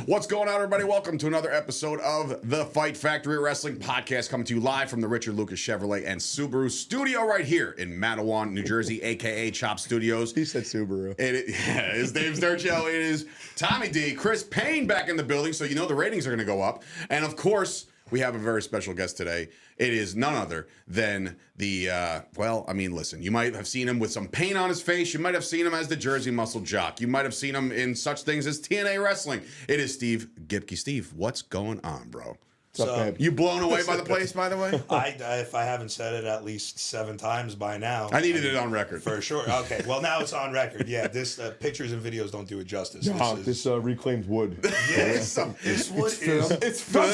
What's going on, everybody? Welcome to another episode of the Fight Factory Wrestling Podcast, coming to you live from the Richard Lucas Chevrolet and Subaru studio right here in Matawan, New Jersey, a.k.a. Chop Studios. He said Subaru. It's Dave Sturchio. It is Tommy D. Chris Payne back in the building, so you know the ratings are going to go up. And, of course, we have a very special guest today. It is none other than the, listen, you might have seen him with some paint on his face. You might have seen him as the Jersey Muscle Jock. You might have seen him in such things as TNA Wrestling. It is Steve Gibki. Steve, what's going on, bro? What's up, babe? You blown away by the place, by the way? If I haven't said it at least 7 times by now. I needed it on record. For sure. Okay, well, now it's on record. Yeah, this pictures and videos don't do it justice. This reclaimed wood. Yes, this wood is... It's firm.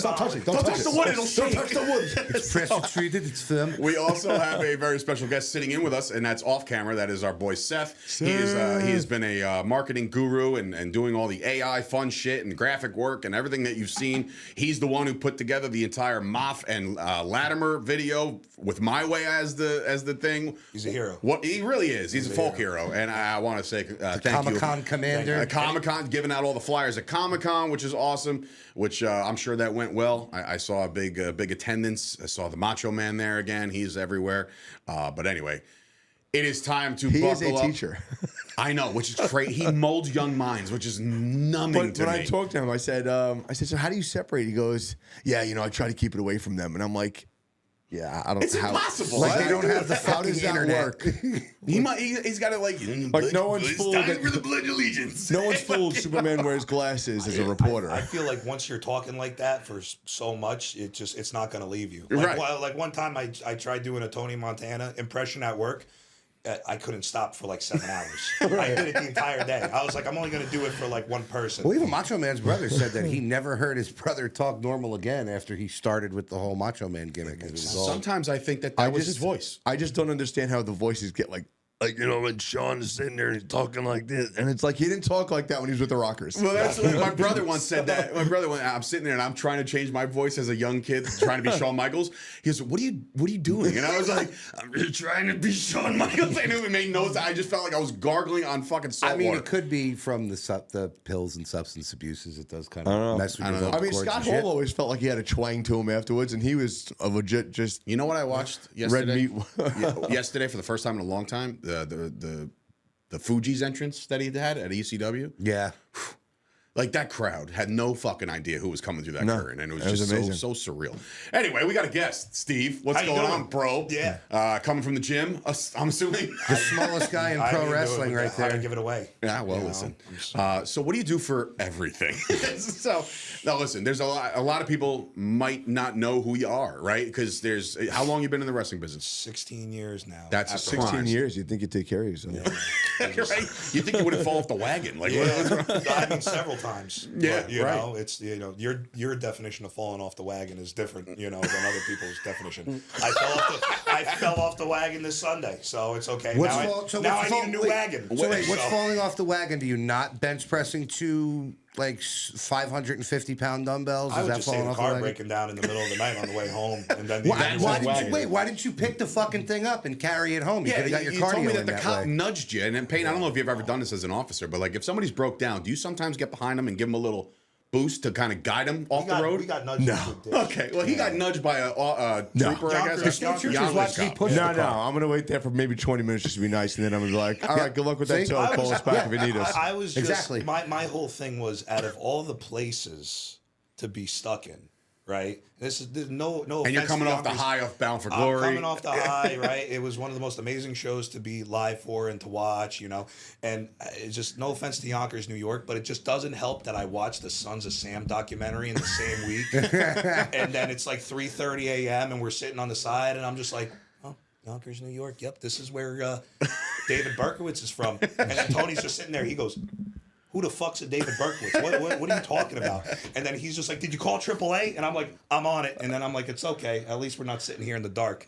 Don't touch it. Don't touch the wood. It'll shake. Don't touch the wood. It's pressure treated. It's firm. We also have a very special guest sitting in with us, and that's off camera. That is our boy Seth. He has been a marketing guru and doing all the AI fun shit and graphic work and everything that you've seen. He's the one who put together the entire Moth and Latimer video with My Way as the thing. He's a hero. What he really is. He's a folk hero, and I want to say thank you. Comic-Con commander. Comic-Con, giving out all the flyers at Comic-Con, which is awesome. Which I'm sure that went well. I saw a big attendance. I saw the Macho Man there again. He's everywhere. But anyway, it is time to buckle up. He is a teacher. I know, which is crazy. He molds young minds, which is numbing to me. When I talked to him, I said, so how do you separate? He goes, yeah, I try to keep it away from them. And I'm like, yeah, I don't. It's impossible. Like they don't have the How does fucking that internet. work? He's got it like no one's fooled. It's time for the Pledge of Allegiance. No one's fooled. Superman wears glasses as a reporter. I feel like once you're talking like that for so much, it's not going to leave you. Right. Like one time I tried doing a Tony Montana impression at work. I couldn't stop for like 7 hours. I did it the entire day. I was like, I'm only going to do it for like one person. Well, even Macho Man's brother said that he never heard his brother talk normal again after he started with the whole Macho Man gimmick. Sometimes I think that was his voice. I just don't understand how the voices get like when Sean is sitting there and he's talking like this, and it's like he didn't talk like that when he was with the Rockers. Well, that's what my brother once said that. My brother, when I'm sitting there and I'm trying to change my voice as a young kid, trying to be Shawn Michaels. He goes, "What are you doing?" And I was like, "I'm just trying to be Shawn Michaels." I knew it made no sense. I just felt like I was gargling on fucking salt water. It could be from the pills and substance abuses. It does kind of mess with your vocal cords Scott and Hall shit. always felt like he had a twang to him afterwards, and he was a legit just. You know what I watched yesterday? Red meat. Yesterday, for the first time in a long time, the Fuji's entrance that he had at ECW. Yeah. Like, that crowd had no fucking idea who was coming through that curtain, and it was just amazing. so surreal. Anyway, we got a guest, Steve. What's How you going doing? on, bro? Yeah. Coming from the gym, I'm assuming. The smallest guy in I pro didn't do it wrestling with right that. I there. didn't give it away. Yeah, well, listen. So what do you do for everything? So, now listen, there's a lot of people might not know who you are, right? Because how long you been in the wrestling business? 16 years now. That's After 16 years, you'd think you'd take care of yourself. Right? You think you wouldn't fall off the wagon? Like, I mean, several times. Yeah, But, you right. know, it's your definition of falling off the wagon is different, than other people's definition. I fell off the wagon this Sunday, so it's okay. Now I need a new wagon. So wait, what's falling off the wagon? Do you not bench pressing 2 550-pound dumbbells? I Is would that just say falling the off the car wagon? breaking down in the middle of the night on the way home, and then Why didn't you pick the fucking thing up and carry it home? You could have got your you cardio told me that in the that cop way. nudged you, and then Payne, I don't know if you've ever done this as an officer, but like if somebody's broke down, do you sometimes get behind them and give them a little boost to kind of guide them off the road? We got nudged. No. Okay, well, he got nudged by a trooper, I guess. Yonkers watching he push No, I'm going to wait there for maybe 20 minutes just to be nice, and then I'm going to be like, all right, good luck with that toe. Call us back if you need us. I was just, Exactly. My whole thing was, out of all the places to be stuck in, right? There's no. And you're offense coming to off the Yonkers. high of Bound for I'm Glory. coming off the high, right? It was one of the most amazing shows to be live for and to watch, And it's just, no offense to Yonkers, New York, but it just doesn't help that I watched the Sons of Sam documentary in the same week, and then it's like 3:30 a.m. and we're sitting on the side, and I'm just like, oh, Yonkers, New York. Yep, this is where David Berkowitz is from. And then Tony's just sitting there. He goes, who the fuck's a David Berkowitz? What are you talking about? And then he's just like, did you call AAA? And I'm like, I'm on it. And then I'm like, it's okay. At least we're not sitting here in the dark.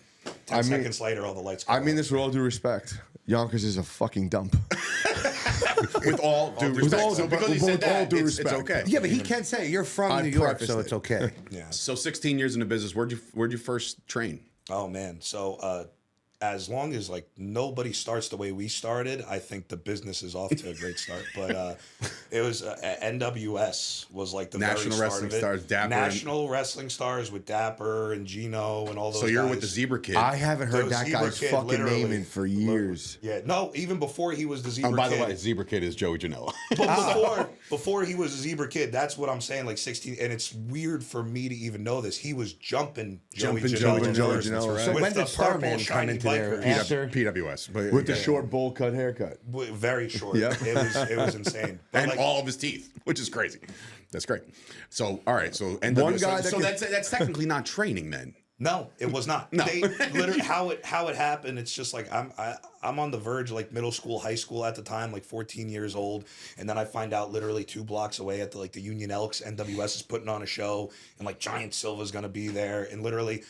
10 seconds later, all the lights go I mean on. this with all due respect. Yonkers is a fucking dump. With all due respect. So because he said with all that, due it's respect. okay. Yeah, but he can say you're from I New York, prefaced so it. it's okay. Yeah. So 16 years in the business, where'd you first train? Oh, man. So as long as like nobody starts the way we started, I think the business is off to a great start. But it was NWS was like the National very start Wrestling of it. Stars, Dapper National Wrestling Stars with Dapper and Gino and all those. So you're guys. with the Zebra Kid. I haven't heard The that Zebra guy's Kid, fucking literally. name in for years. Yeah, no, even before he was the Zebra Oh, by Kid. the way, Zebra Kid is Joey Janela. But before he was a Zebra Kid, that's what I'm saying. Like 16, and it's weird for me to even know this. He was jumping Joey Janela. Joey Janela, right. So With when the did Starman purple come shiny into there? biker. After? PWS. But, With the short bowl cut haircut. Very short. Yeah. It was insane. But and like, all of his teeth, which is crazy. That's great. So, all right. So, NWS. One guy that so could- that's technically not training then. no, it was not. No. They literally how it happened. It's just like I'm on the verge of like middle school, high school at the time, like 14 years old, and then I find out literally 2 blocks away at the Union Elks, NWS is putting on a show, and like Giant Silva's gonna be there, and literally.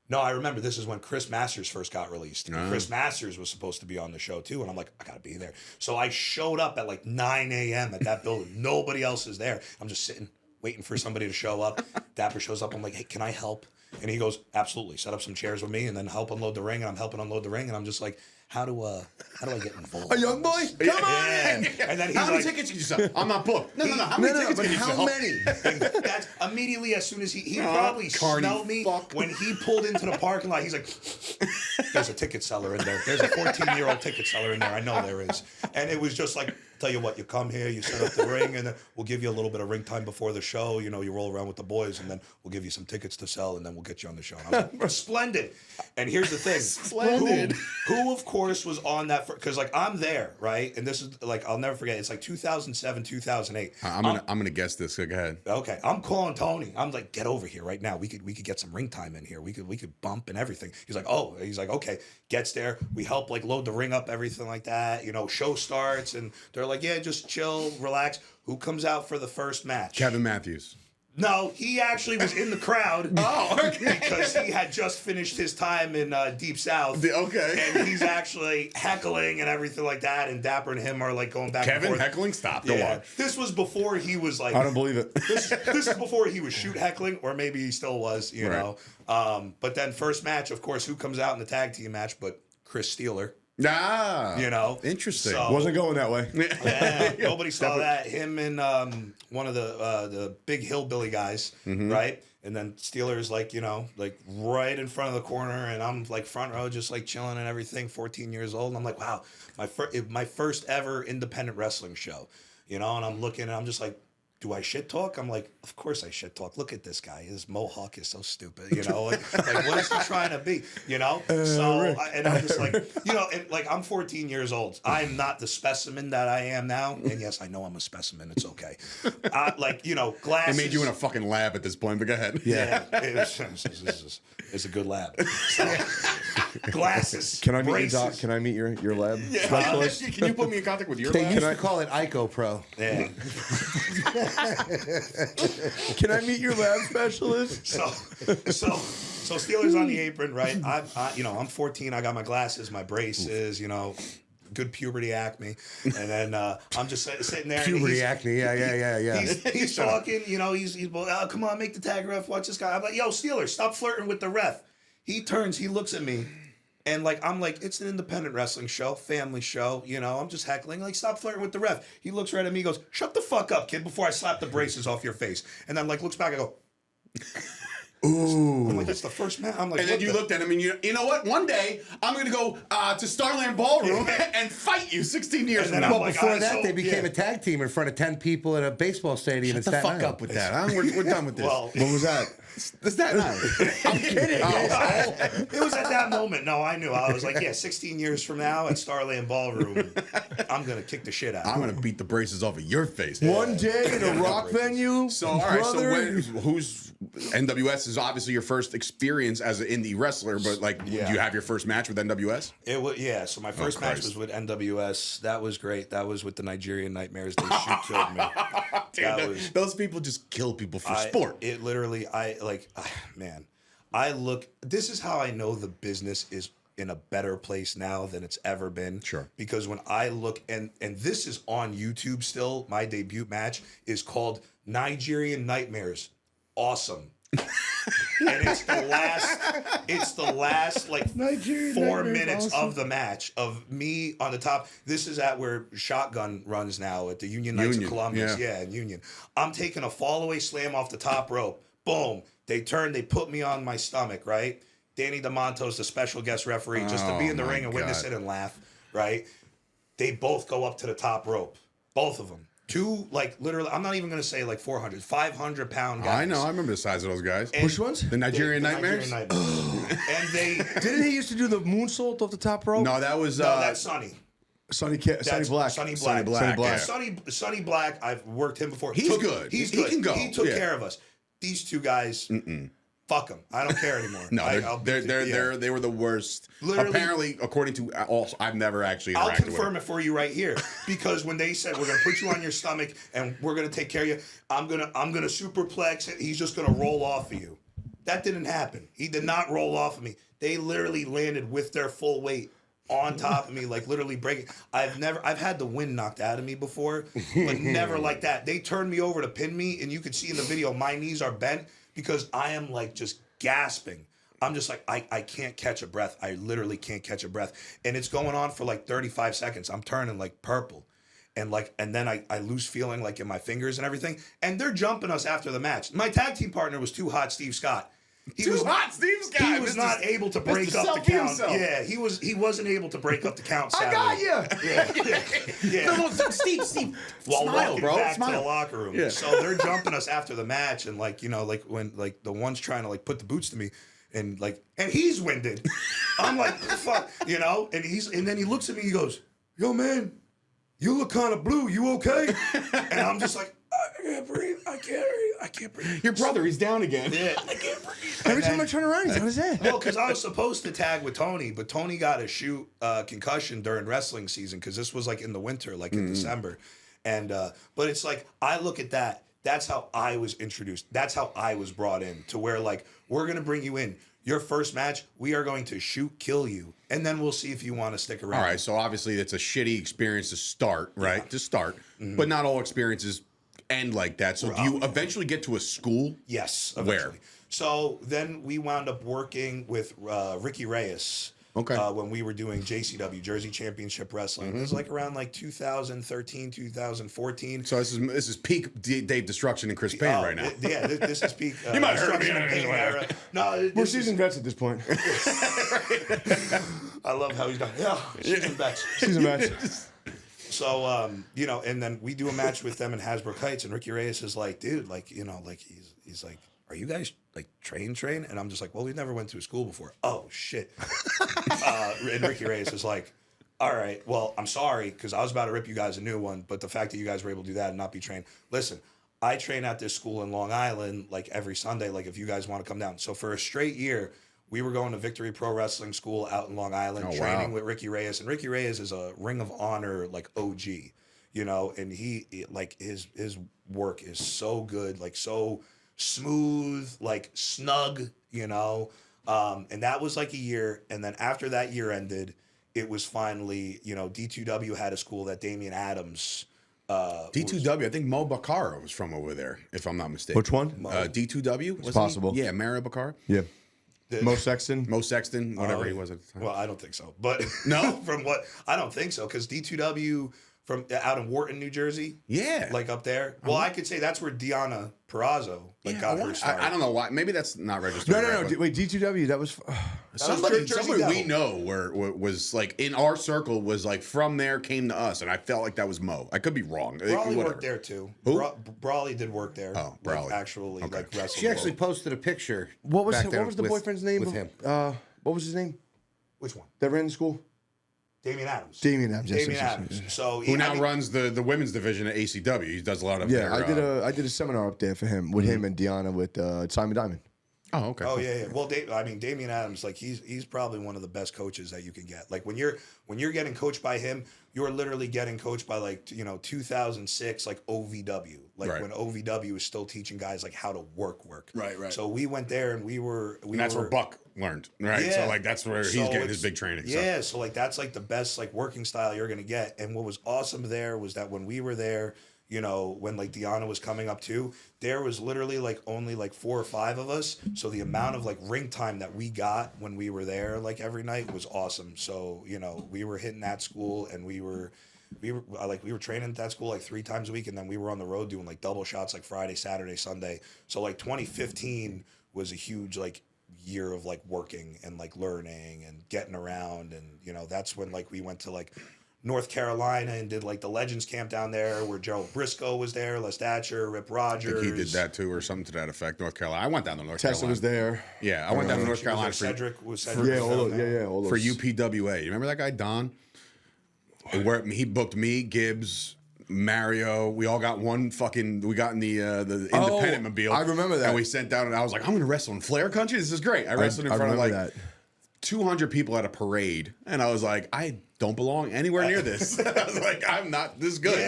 No, I remember this is when Chris Masters first got released. And Chris Masters was supposed to be on the show too. And I'm like, I got to be there. So I showed up at like 9 a.m. at that building. Nobody else is there. I'm just sitting, waiting for somebody to show up. Dapper shows up. I'm like, hey, can I help? And he goes, absolutely. Set up some chairs with me and then help unload the ring. And I'm helping unload the ring. And I'm just like, how do I get involved? A young boy? Come on! Yeah. And then he's How many like, tickets can you sell? I'm not booked. No. How many tickets but can you how sell? many? that's immediately as soon as he probably Cardi smelled me fuck. when he pulled into the parking lot. He's like, "There's a ticket seller in there. There's a 14-year-old ticket seller in there. I know there is." And it was just like, tell you what, you come here, you set up the ring, and then we'll give you a little bit of ring time before the show. You know, you roll around with the boys, and then we'll give you some tickets to sell, and then we'll get you on the show. And I was like, splendid. And here's the thing, Splendid. Who of course was on that because like I'm there, right? And this is like I'll never forget. It's like 2007, 2008. I'm gonna guess this. So go ahead. Okay, I'm calling Tony. I'm like, get over here right now. We could get some ring time in here. We could bump and everything. He's like, oh, he's like, okay. Gets there. We help like load the ring up, everything like that. You know, show starts, and they're like, yeah, just chill, relax. Who comes out for the first match? Kevin Matthews. No, he actually was in the crowd. Oh, okay. Because he had just finished his time in Deep South. Okay. And he's actually heckling and everything like that. And Dapper and him are like going back and Kevin forth. heckling. Stop. Go Yeah. on. This was before he was like. I don't believe it. This is before he was shoot heckling, or maybe he still was, you Right. know. But then first match, of course, who comes out in the tag team match but Chris Steeler, Ah. you know. Interesting. So- Wasn't going that way. Yeah, nobody saw that. Him and one of the big hillbilly guys, right? And then Steelers like, you know, like right in front of the corner, and I'm like front row, just like chilling and everything. 14 years old, and I'm like, wow, my first ever independent wrestling show, you know. And I'm looking, and I'm just like, do I shit talk? I'm like, of course I shit talk. Look at this guy. His mohawk is so stupid, you know. Like what is he trying to be, you know? And I'm just like, you know, and like I'm 14 years old. I'm not the specimen that I am now. And yes, I know I'm a specimen. It's okay. Like, you know, They glasses. made you in a fucking lab at this point, but go ahead. Yeah, it's a good lab. So, glasses. Can I meet braces. your doc? Can I meet your lab specialist? Can you put me in contact with your They lab? used to call it ICO Pro. Yeah. Can I meet your lab specialist? So Steelers on the apron, right? I'm 14. I got my glasses, my braces, you know, good puberty acne, and then I'm just sitting there. Puberty and acne. Yeah. He's talking, you know. He's oh, come on, make the tag ref. Watch this guy. I'm like, yo, Steelers, stop flirting with the ref. He turns, he looks at me. And like I'm like, it's an independent wrestling show, family show, you know. I'm just heckling, like, stop flirting with the ref. He looks right at me, he goes, shut the fuck up, kid, before I slap the braces off your face. And then like looks back, I go, ooh. I'm like, it's the first man. I'm like, And then what you the- looked at him and you know what? One day I'm gonna go to Starland Ballroom and fight you 16 years And from then now. I'm Well, like, before all right, that, so- they became yeah. a tag team in front of 10 people at a baseball stadium in Shut the Staten fuck Island. up with that. Huh? We're done with this. Well, What was that? It's Staten Island. I'm kidding. It was at that moment. No, I knew. I was like, yeah, 16 years from now at Starland Ballroom, I'm gonna kick the shit out. I'm gonna beat the braces off of your face. One day in a rock venue. So all right, brother. so who's NWS is obviously your first experience as an indie wrestler, but like, Yeah. do you have your first match with NWS? It was, yeah. So my first match Christ. was with NWS. That was great. That was with the Nigerian Nightmares. They shoot killed me. Dude, That was- those people just kill people for sport. It literally, man, I look. This is how I know the business is in a better place now than it's ever been. Sure. Because when I look, and this is on YouTube still. My debut match is called Nigerian Nightmares. Awesome. and it's the last like Nigerian 4 Nightmare's minutes awesome. of the match of me on the top. This is at where Shotgun runs now at the Union Knights of Union, Columbus. yeah. Yeah, in Union. I'm taking a fall away slam off the top rope. Boom. They turn, they put me on my stomach, right? Danny DeMonto's the special guest referee, just to be in the Oh, my ring and witness God. it and laugh, right? They both go up to the top rope. Both of them. Two, like, literally, I'm not even going to say like 400, 500-pound guys. I know. I remember the size of those guys. And Which ones? The Nigerian Nightmares? And they... Didn't he used to do the moonsault off the top rope? No, that was No, that's Sonny. Sonny That's Black. Sonny Black. Sonny Black, yeah. Sonny Black, I've worked him before. He's good. He's He good. can go. He took Yeah. care of us. These two guys, fuck them. I don't care anymore. No, Yeah. they were the worst. Literally- Apparently, according to also, I've never actually I'll interacted with confirm them. it for you right here, because when they said we're gonna put you on your stomach and we're gonna take care of you, I'm gonna superplex it. He's just gonna roll off of you. That didn't happen. He did not roll off of me. They literally landed with their full weight on top of me, like literally breaking. I've had the wind knocked out of me before, but never like that. They turned me over to pin me, and you could see in the video my knees are bent because I am like just gasping. I'm just like, I can't catch a breath. I literally can't catch a breath. And it's going on for like 35 seconds. I'm turning like purple. And then I lose feeling like in my fingers and everything. And they're jumping us after the match. My tag team partner was Too Hot Steve Scott. He was not able to break up the count. Yeah, he wasn't able to break up the count. I Saturday. got you. Yeah. Steve, While smile, walking bro. back to the Smile. locker room. Yeah. So they're jumping us after the match, and like, you know, like when like the one's trying to like put the boots to me, and he's winded. I'm like, fuck, you know, and then he looks at me, he goes, "Yo, man, you look kind of blue. You okay?" And I'm just like, I can't breathe. I can't breathe. Your brother, he's down again. Yeah, I can't breathe. Every time I turn around, he's on his head. Well, because I was supposed to tag with Tony, but Tony got a shoot concussion during wrestling season because this was like in the winter, like in December. And but it's like, I look at that. That's how I was introduced. That's how I was brought in, to where like, we're gonna bring you in. Your first match, we are going to shoot, kill you, and then we'll see if you want to stick around. All right, so obviously it's a shitty experience to start, right? To start, but not all experiences end like that. So do you eventually get to a school? Yes. Where? Eventually. So then we wound up working with Ricky Reyes. Okay. When we were doing JCW, Jersey Championship Wrestling. It was like around like 2013, 2014. So this is peak Dave Destruction and Chris Payne right now. This is peak. You might have heard Destruction me and Payne anyway. era. No, We're this is, seasoned vets at this point. I love how he's done. Yeah, season bets. Seasoned vets. So, you know, and then we do a match with them in Hasbrook Heights, and Ricky Reyes is like, dude, like, you know, like he's like, are you guys like train? And I'm just like, well, we never went to a school before. Oh shit. And Ricky Reyes is like, all right, well, I'm sorry, because I was about to rip you guys a new one, but the fact that you guys were able to do that and not be trained. Listen, I train at this school in Long Island like every Sunday, like if you guys want to come down. So for a straight year, we were going to Victory Pro Wrestling School out in Long Island, training with Ricky Reyes. And Ricky Reyes is a Ring of Honor like OG, you know, and he like his work is so good, like so smooth, like snug, you know. And that was like a year. And then after that year ended, it was finally, you know, D2W had a school that Damian Adams. D2W, I think Mo Bakara was from over there, if I'm not mistaken. Which one? D2W? It's possible. Yeah, Mario Bakara. Yeah. Mo Sexton. Mo Sexton, whatever he was at the time. Well, I don't think so. But No? from what I don't think so, because D2W from out in Wharton, New Jersey. Yeah. Like up there. Well, I could say that's where Deanna Purrazzo got her start. I don't know why. Maybe that's not registered. No. right, but Wait, D2W. That was. Somebody Jersey we Devil. know was like in our circle was like from there came to us, and I felt like that was Mo. I could be wrong. Brawley Whatever. worked there too. Who? Brawley did work there. Oh, Brawley. Like, actually, like wrestled. She actually posted a picture. What was back there the with- boyfriend's name? with him? What was his name? Which one? That ran the school. Damian Adams. Damian Adams. Yes, Damian yes, yes, Adams. yes. So Who now I mean, runs the women's division at ACW. He does a lot of Yeah, their, I did a seminar up there for him with him and Deanna with Simon Diamond. Oh, okay. Oh yeah. Well, I mean, Damian Adams, like he's probably one of the best coaches that you can get. Like when you're getting coached by him, you're literally getting coached by like 2006 like OVW, like Right. when OVW was still teaching guys like how to work. Right. So we went there and And that's where Buck learned, right? Yeah. So like that's where he's So getting his it's- big training. Yeah, so like that's like the best like working style you're gonna get. And what was awesome there was that when we were there, you know, when like Deanna was coming up too, there was literally like only like 4 or 5 of us. So the amount of like ring time that we got when we were there like every night was awesome. So, you know, we were hitting that school and we were training at that school like 3 times a week, and then we were on the road doing like double shots like Friday, Saturday, Sunday. So like 2015 was a huge like year of like working and like learning and getting around, and you know, that's when like we went to like North Carolina and did like the Legends camp down there where Gerald Briscoe was there, Les Thatcher, Rip Rogers. I think he did that too, or something to that effect. North Carolina. I went down to North Tessa Carolina. was there. Yeah, I went down to North Carolina for Cedric was Yeah, down there. all those. for UPWA. You remember that guy Don? And where he booked me, Gibbs, Mario. We all got one fucking. We got in the independent mobile. I remember that. And we sent down, and I was like, I'm going to wrestle in Flair Country. This is great. I wrestled in front of remember like that. 200 people at a parade, and I was like, I don't belong anywhere near this. I was like, I'm not this good.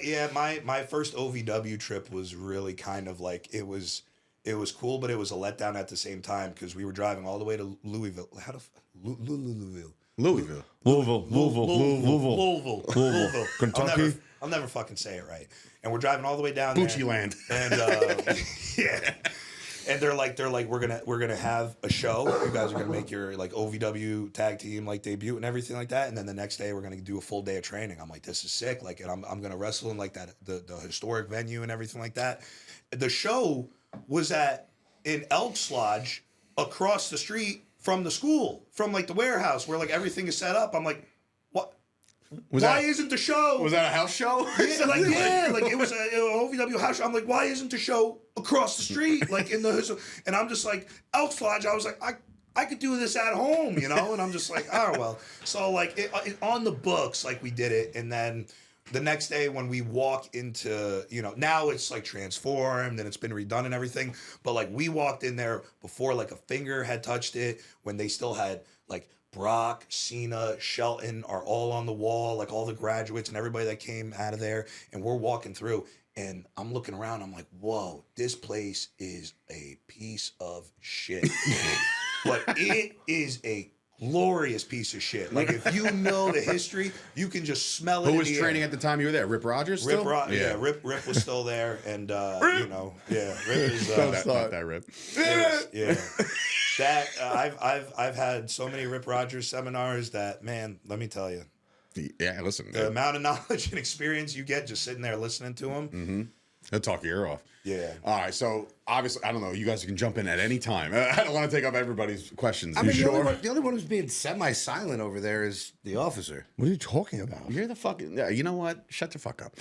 Yeah, Like, my first OVW trip was really kind of like it was cool, but it was a letdown at the same time because we were driving all the way to Louisville. Louisville. Louisville, Kentucky. I'll never fucking say it right. And we're driving all the way down Bucci there. land. And yeah. And they're like we're gonna have a show. You guys are gonna make your like OVW tag team like debut and everything like that. And then the next day we're gonna do a full day of training. I'm like, this is sick. Like, and I'm gonna wrestle in like that the historic venue and everything like that. The show was in Elks Lodge across the street from the school, from like the warehouse where like everything is set up. I'm like, what? Why isn't the show? Was that a house show? Yeah, like it was a OVW house show. I'm like, why isn't the show across the street, like in the? And I'm just like, Elks Lodge. I was like, I could do this at home, you know. And I'm just like, oh well. So like it on the books, like we did it, and then the next day when we walk into, you know, now it's like transformed and it's been redone and everything. But like we walked in there before like a finger had touched it, when they still had like Brock, Cena, Shelton are all on the wall, like all the graduates and everybody that came out of there. And we're walking through and I'm looking around. I'm like, whoa, this place is a piece of shit. But it is a glorious piece of shit. Like if you know the history, you can just smell it. Who was training at the time you were there? Rip Rogers still? Rip was still there, and you know, yeah, Rip is not that Rip. yeah. That I've had so many Rip Rogers seminars that, man, let me tell you, Yeah, listen. the amount of knowledge and experience you get just sitting there listening to him. Mm-hmm. He'll talk your ear off. Yeah. All right. So obviously, I don't know. You guys can jump in at any time. I don't want to take up everybody's questions. I mean, You sure? the only one who's being semi-silent over there is the officer. What are you talking about? You're the fucking. Yeah, you know what? Shut the fuck up.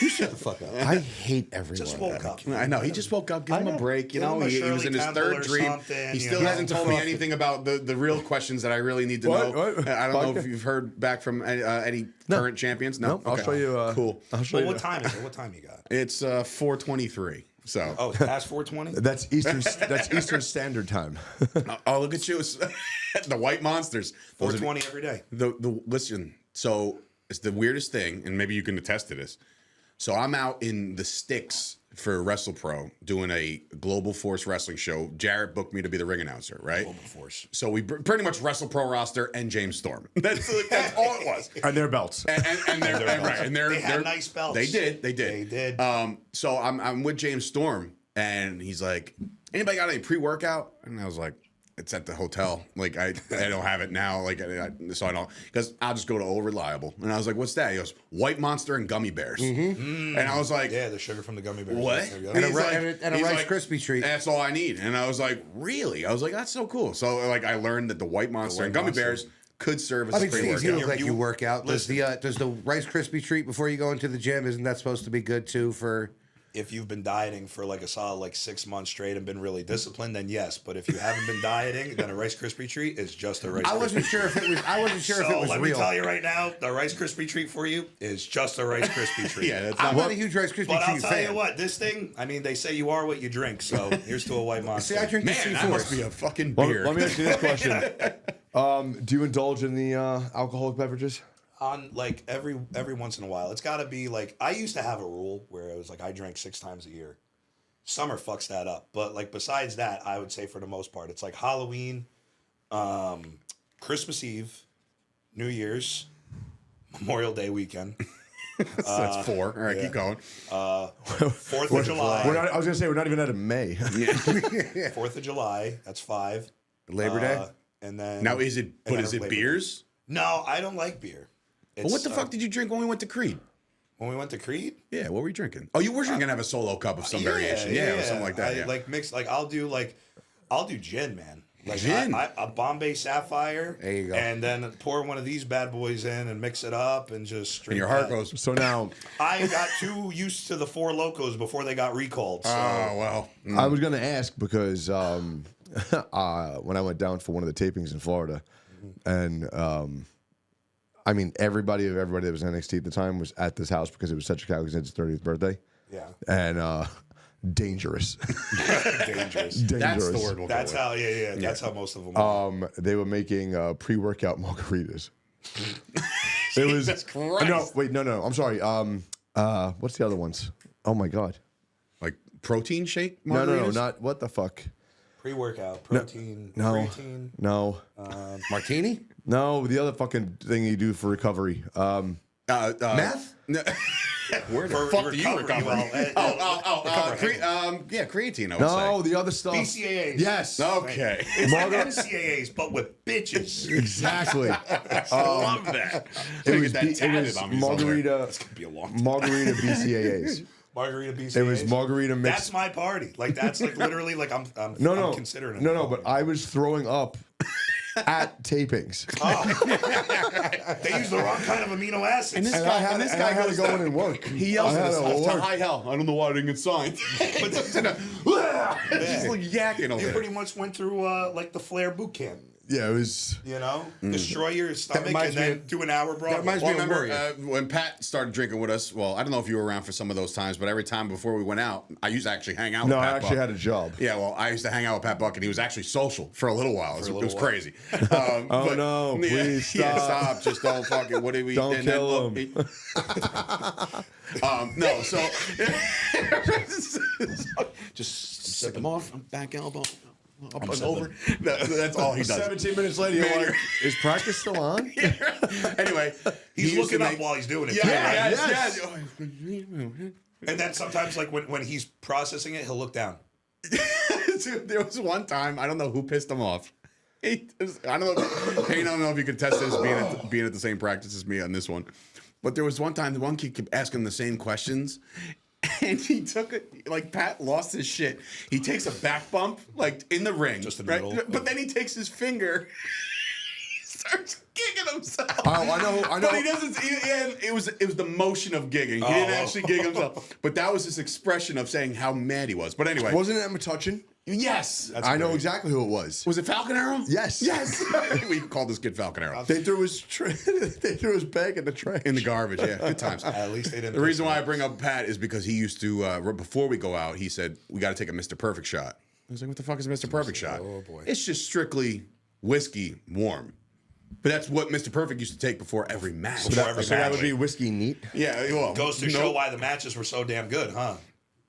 You shut the fuck up. I hate everyone. Just woke up. I know. He just woke up. Give him a break. You Give know, him a he was in his Shirley Temple third or dream. something, He you still know? hasn't told me anything about the real questions that I really need to know. What? I don't know if you've heard back from any current champions. No. I'll show you. Cool. I'll show Well, you. what time is it? What time you got? It's 4:23. So. Oh, it's past 4:20. That's Eastern. That's Eastern Standard Time. Oh, look at you. The white monsters. Those are 4:20 every day. Listen, so it's the weirdest thing, and maybe you can attest to this. So I'm out in the sticks for WrestlePro doing a Global Force wrestling show. Jarrett booked me to be the ring announcer, right? Global Force. So we pretty much WrestlePro roster and James Storm. That's all it was. And their belts. And they're right. And They had nice belts. They did. They did. So I'm with James Storm, and he's like, "Anybody got any pre-workout?" And I was like, "It's at the hotel. Like I don't have it now. Like so I don't, because I'll just go to Old Reliable." And I was like, "What's that?" He goes, "White Monster and gummy bears." And I was like, Yeah, the sugar from the gummy bears. "What?" There you go. And a He's ri- like- and a he's Rice like, Krispie treat. That's all I need. And I was like, "Really?" I was like, "That's so cool." So like I learned that the White Monster and White gummy Monster. bears could serve as I a mean, Steve, you pre-workout. look like you work out. Does Listen. the Rice Krispie treat before you go into the gym, isn't that supposed to be good too for... If you've been dieting for like a solid like 6 months straight and been really disciplined, then yes. But if you haven't been dieting, then a Rice Krispie treat is just a Rice Krispie I wasn't sure if it was. I wasn't sure if it So was let me real. tell you right now, the Rice Krispie treat for you is just a Rice Krispie treat. Yeah, that's I'm not not a huge Rice Krispie But I'll treat tell fan. you what, this thing, I mean, they say you are what you drink. So here's to a White Monster. See, I drink the Man, that must C4s. be a fucking Let, beer. let me ask you this question. Do you indulge in the alcoholic beverages? On like every once in a while. It's got to be like, I used to have a rule where it was like I drank 6 times a year. Summer fucks that up. But like besides that, I would say for the most part, it's like Halloween, Christmas Eve, New Year's, Memorial Day weekend. So that's 4. All right, keep going. 4th of July. I was gonna say we're not even out of May. 4th of July. That's 5. Labor Day. And then Now, is it Labor Day. beers? No, I don't like beer. Well, what the fuck did you drink when we went to Creed? When we went to Creed? Yeah, what were you drinking? Oh, you were gonna have a solo cup of some variation. Yeah, or something like that. I Yeah. like mix. I'll do gin, man. Like Gin? a Bombay Sapphire. There you go. And then pour one of these bad boys in and mix it up and just drink. And your heart that. goes. So now, I got too used to the Four Locos before they got recalled. So. Oh well. I was gonna ask because when I went down for one of the tapings in Florida, and I mean everybody that was in NXT at the time was at this house because it was such a Calvin's 30th birthday. Yeah. And dangerous. Dangerous. That's the word. We'll That's go how. Yeah. That's how most of them. Are. They were making pre-workout margaritas. It was Jesus Christ. No. I'm sorry. What's the other ones? Oh my god. Like protein shake. No, Margaritas? not what the fuck. Pre-workout protein. No, Creatine. no, Martini? no. The other fucking thing you do for recovery. Meth? No. Where the For fuck do you recovery, recover? well, creatine. I would No, say. the other stuff. BCAAs. Yes. Okay. It's like NCAAs, but with bitches. Exactly. I love that. It was, Get that it tatted was on me somewhere. margarita. It's gonna be a long time. Margarita BCAAs. Margarita BCAAs. It was margarita mixed. That's my party. Like that's like literally like I'm No. considering it. No. But I was throwing up at tapings. They use the wrong kind of amino acids. And I had to go in and work. He yells I at had us to all the time. work. High hell. I don't know why I didn't get signed. But just like yakking over You there. pretty much went through like the Flair boot camp. Yeah, it was. You know, destroy your stomach and reminds me then of- do an hour brawl. That reminds Well, me of remember Warrior. when Pat started drinking with us? Well, I don't know if you were around for some of those times, but every time before we went out, I used to actually hang out. No, with I Pat actually Buck. had a job. Yeah, well, I used to hang out with Pat Buck, and he was actually social for a little while. It was while. crazy. Oh, no, please Yeah, stop. stop. Just don't fucking. What do we? Don't and kill then, him. No, so just stick him off, back elbow, up and over. That's all he does. 17 minutes later, you're Man, like, is practice still on? Anyway, He's he used to looking up make- while he's doing it. Yeah, too, yeah, right? yes. And then sometimes, like when he's processing it, he'll look down. Dude, there was one time, I don't know who pissed him off. I don't know. Payne, I don't know if you could test this being at the same practice as me on this one. But there was one time the one kid kept asking the same questions. And he took it, like Pat lost his shit. He takes a back bump, like in the ring. Just in the right? middle. But then he takes his finger, starts gigging himself. Oh, I know. But he doesn't. It was the motion of gigging. He didn't actually gig himself. But that was his expression of saying how mad he was. But anyway, Wasn't it Emma Touchin? yes. I know exactly who it was. Was it Falcon Arrow? Yes. Yes. We called this kid Falcon Arrow. They threw his they threw his bag in the trash. In the garbage, yeah. Good times. At least they didn't. The reason why I bring up Pat is because he used to, before we go out, he said, we got to take a Mr. Perfect shot. I was like, what the fuck is a Mr. Perfect shot? Oh, boy. It's just strictly whiskey warm. But that's what Mr. Perfect used to take before every match. Before every So that match. would be whiskey neat. Yeah, well. Goes to no- show why the matches were so damn good, huh?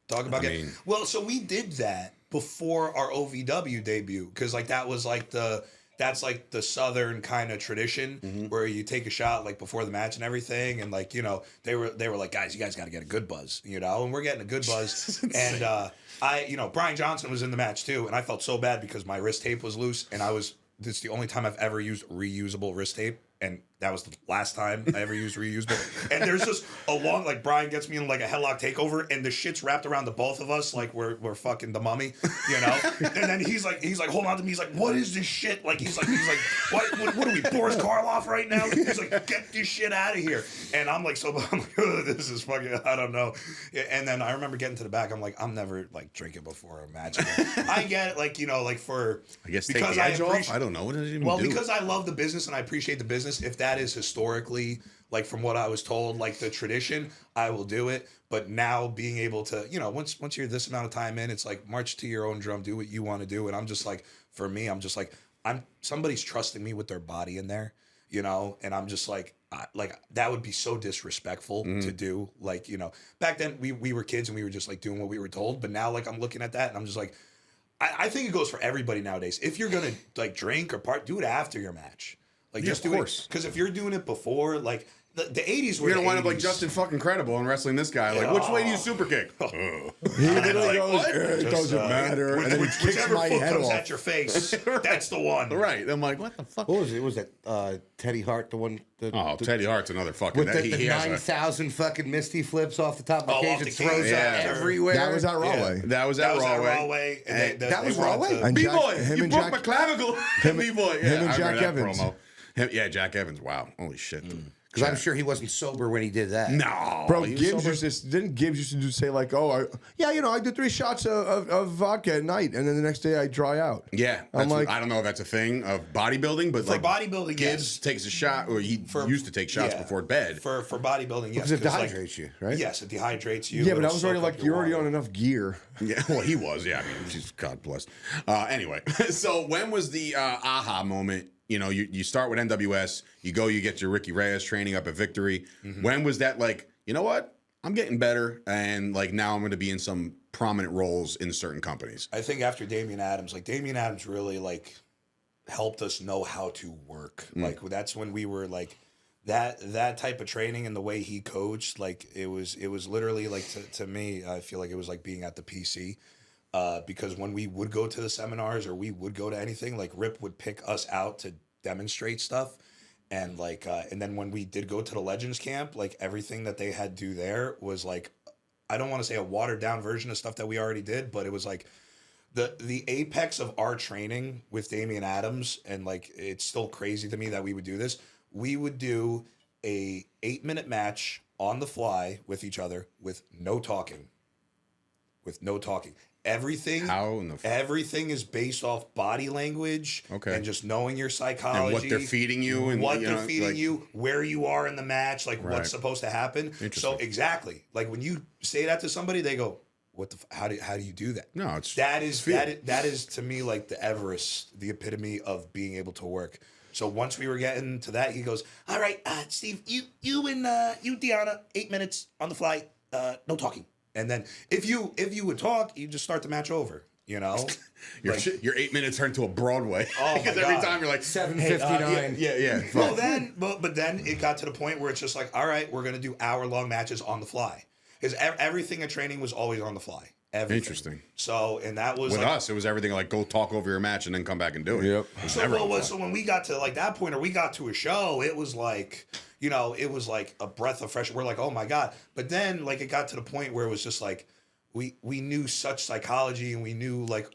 Talk about I mean- it. Well, so we did that before our OVW debut because like that was like that's like the Southern kind of tradition where you take a shot like before the match and everything, and like they were like, guys, you guys got to get a good buzz, and we're getting a good buzz, and Brian Johnson was in the match too, and I felt so bad because my wrist tape was loose, and it's the only time I've ever used reusable wrist tape. And that was the last time I ever used reusable. And there's just a long, like Brian gets me in like a headlock takeover, and the shit's wrapped around the both of us like we're fucking the mummy, And then he's like, hold on to me. He's like, what is this shit? Like he's like, what are we, Boris Karloff right now? He's like, get this shit out of here. And I'm like, this is fucking, I don't know. And then I remember getting to the back. I'm like, I'm never like drinking before a match again. I get it, like like for I guess take because the edge off. appreciate- I don't know. What does it even well, do? because I love the business and I appreciate the business, if that is historically, like from what I was told, like the tradition, I will do it. But now being able to, once you're this amount of time in, it's like march to your own drum, do what you want to do. And I'm just like, for me, I'm just like, somebody's trusting me with their body in there, and I'm just like that would be so disrespectful to do. Like, back then we were kids and we were just like doing what we were told. But now like I'm looking at that and I'm just like, I think it goes for everybody nowadays. If you're gonna like drink or do it after your match. Like Yeah, just of do course. it because if you're doing it before, like the 80s were You're gonna the wind up like 80s. Justin fucking Credible and wrestling this guy. Like, which way do you super kick? He literally goes, what? it doesn't matter. And then he kicks Whichever my foot head comes off. at your face, that's the one. Right. I'm like, what the fuck? What was it? Was that Teddy Hart, the one? Oh, Teddy Hart's another fucking. With the he has a- 9,000 fucking Misty flips off the top of the Oh, cage off and the throws cage, out yeah. everywhere. That was at Rawway. That was at Rawway. And that was Rawway? And B-boy, Jack- him you and broke Jack- my clavicle. B-boy. Yeah, him and I Jack remember that Evans. promo. Yeah, Jack Evans. Wow. Holy shit. Because I'm sure he wasn't sober when he did that. No. Bro, he was Gibbs sober. used to didn't Gibbs used to do say like, oh, I do 3 shots of vodka at night, and then the next day I dry out. Yeah, I'm that's like, I don't know if that's a thing of bodybuilding, but For like bodybuilding, Gibbs yes. takes a shot, or he used to take shots Yeah. before bed. For bodybuilding, yes. Because it 'cause, like, dehydrates you, right? Yes, it dehydrates you. yeah, but I it'll was already soak up like, your you're already water. on enough gear. Yeah, well, he was. Yeah, I mean, just God bless. Anyway, so when was the aha moment? You know, you start with NWS, you go, you get your Ricky Reyes training up at Victory. When was that like, you know what? I'm getting better, and like now I'm going to be in some prominent roles in certain companies. I think after Damian Adams, like Damian Adams really like helped us know how to work. Like that's when we were like that type of training and the way he coached. Like it was literally like to me, I feel like it was like being at the PC. Because when we would go to the seminars or we would go to anything, like Rip would pick us out to demonstrate stuff. And like, and then when we did go to the Legends camp, like everything that they had do there was like, I don't want to say a watered down version of stuff that we already did, but it was like the apex of our training with Damian Adams. And like, it's still crazy to me that we would do this. We would do a 8-minute match on the fly with each other with no talking. Everything everything is based off body language and just knowing your psychology And what they're feeding you and what you they're know, feeding like- you, where you are in the match, like Right. what's supposed to happen. So exactly, like when you say that to somebody, they go, "What the? How do you do that?" No, it's that is feel. that is to me like the Everest, the epitome of being able to work. So once we were getting to that, he goes, "All right, Steve, you and you Deanna, 8 minutes on the fly, no talking." And then if you would talk, you just start the match over. You know, Your 8 minutes turn to a Broadway. Oh, Because my every God. time you're like 7:59. Yeah. well then, but then it got to the point where it's just like, all right, we're gonna do hour-long matches on the fly, because everything at training was always on the fly. Everything. Interesting. So, and that was With like, us, it was everything like go talk over your match and then come back and do it. Yep. It was so, never on fly. so when we got to like that point, or we got to a show, it was like, you know, it was like a breath of fresh. We're like, oh my God. But then like it got to the point where it was just like we knew such psychology, and we knew like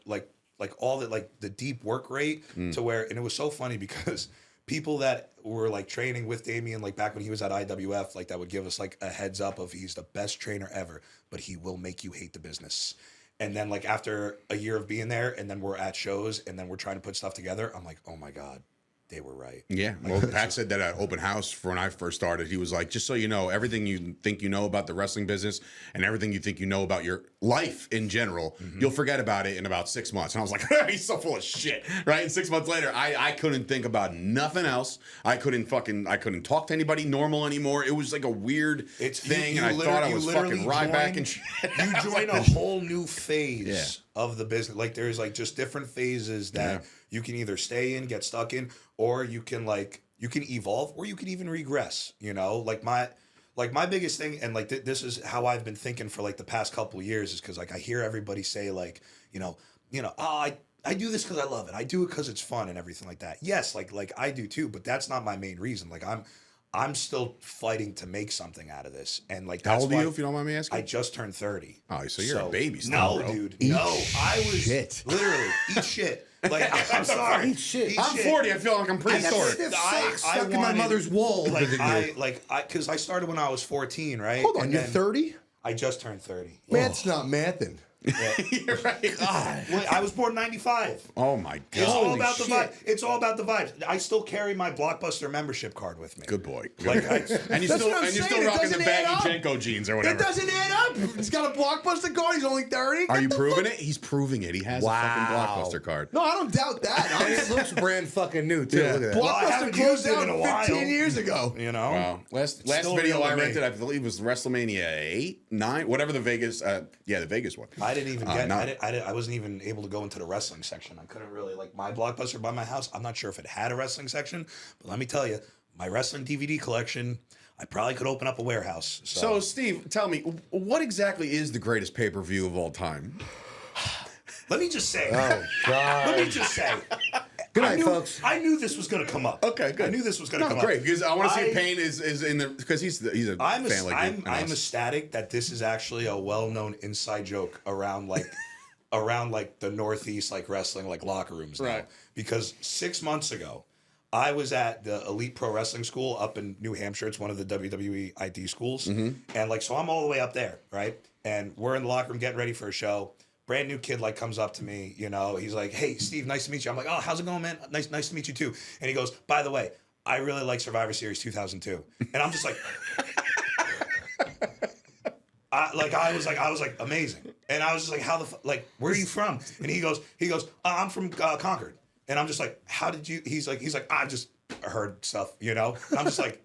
all that, like the deep work rate to where, and it was so funny because people that were like training with Damian, like back when he was at IWF, like that would give us like a heads up of he's the best trainer ever, but he will make you hate the business. And then like after a year of being there, and then we're at shows, and then we're trying to put stuff together, I'm like, oh my God, they were right. Yeah, well, Pat said that at open house for when I first started. He was like, just so you know, everything you think you know about the wrestling business and everything you think you know about your life in general, you'll forget about it in about 6 months. And I was like, he's so full of shit, right? And 6 months later, I couldn't think about nothing else. I couldn't talk to anybody normal anymore. It was like a weird thing, and I thought I was fucking Ryback and shit. You join a whole new phase of the business. Like there's like just different phases that you can either stay in, get stuck in, or you can evolve, or you can even regress. You know, like my biggest thing, and like this is how I've been thinking for like the past couple of years, is because like I hear everybody say like, you know, oh, I do this because I love it. I do it because it's fun and everything like that. Yes, like I do too, but that's not my main reason. Like I'm still fighting to make something out of this, and like that's How old are why you, if you don't mind me asking? I just turned 30. Oh, so you're a baby still, No, bro. dude. Eat no, I was shit. literally eat shit. Like I'm sorry. Eat shit. I'm 40. I feel like I'm pretty sore. Stiff I socks stuck in my wanted- mother's wall. Like than you. because I started when I was 14, right? Hold on, And you're then 30? I just turned 30. Math's not mathing. You're right. Well, I was born 95. Oh my It's all god. about the vibe. It's all about the vibes. I still carry my Blockbuster membership card with me. Good boy. Like, and you're That's still what I'm and you're saying, still it rocking the doesn't add up. baggy Jenko jeans or It whatever. doesn't add up. He's got a Blockbuster card. He's only 30. Are you Get the proving fuck- it? He's proving it. He has a Wow. fucking Blockbuster card. No, I don't doubt that. And it looks brand fucking new too. Yeah. Look at that. Well, I Blockbuster haven't closed used it down in a while. 15 years ago. You know? Wow. Last still video real I to me. rented, I believe was WrestleMania 8, 9, whatever the Vegas. The Vegas one. I didn't even get. no. I wasn't even able to go into the wrestling section. I couldn't really like my Blockbuster by my house. I'm not sure if it had a wrestling section, but let me tell you, my wrestling DVD collection. I probably could open up a warehouse. So, Steve, tell me, what exactly is the greatest pay-per-view of all time? Let me just say. Oh, God. Let me just say. Good night, folks. I knew this was going to come up. Okay, good. I knew this was going to come Great, up. because I want to see if Payne is in the because he's a fan like you. I'm ecstatic that this is actually a well-known inside joke around the Northeast like wrestling like locker rooms now. Right. Because 6 months ago, I was at the Elite Pro Wrestling School up in New Hampshire. It's one of the WWE ID schools, and like so I'm all the way up there, right? And we're in the locker room getting ready for a show. Brand new kid like comes up to me, you know, he's like, "Hey, Steve, nice to meet you." I'm like, "Oh, how's it going, man? Nice to meet you too." And he goes, "By the way, I really like Survivor Series 2002." And I'm just like, I was like, amazing. And I was just like, "How the like, where are you from?" And he goes, "I'm from Concord." And I'm just like, "How did you?" He's like, "I just heard stuff, you know." And I'm just like,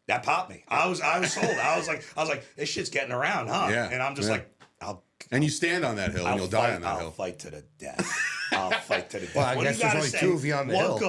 that popped me. I was sold. I was like, this shit's getting around, huh? Yeah, And I'm just yeah. like, And you stand on that hill, and you'll die on that I'll hill. fight to the death. I'll fight to the death. Well, I What do guess you there's gotta only say? two of you on the hill.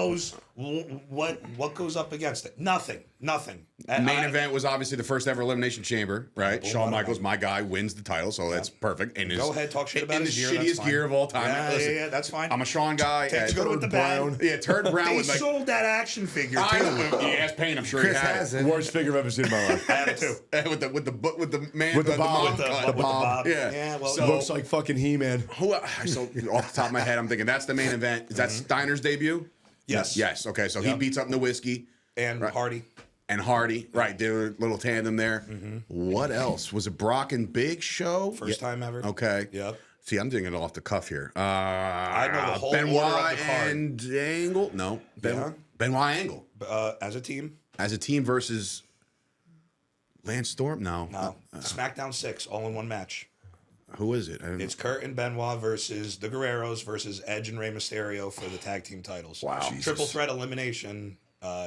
What goes up against it? Nothing. Main event was obviously the first ever Elimination Chamber, right? Shawn Michaels, my guy, wins the title, so that's perfect. And Go ahead, talk shit about in his the gear, that's shittiest fine. gear of all time. Yeah, Listen, yeah, that's fine. I'm a Sean guy. Go with the brown. bag. Yeah, Turd Brown They with like. sold that action figure too. I know. You asked Payne, I'm sure Chris he had has it. it. Worst figure I've ever seen in my life. I have it too. with the man With the bob. mom With the cut. bob. Yeah. Well, So- Looks like fucking He-Man. Who? So off the top of my head, I'm thinking that's the main event. Is that Steiner's debut? Yes. Yes. Okay. So he Yep. beats up Nowinski and Hardy. and Hardy. Right. They were a little tandem there. What else? Was it Brock and Big show? First time ever. Okay. Yep. See, I'm thinking it off the cuff here. I know the whole order Benoit of the card. and Angle. No. Benoit Angle As a team. as a team versus Lance Storm. No. No. SmackDown 6, all in one match. Who is it? I don't know. It's Kurt and Benoit versus the Guerreros versus Edge and Rey Mysterio for the tag team titles. Wow. Jesus. Triple threat elimination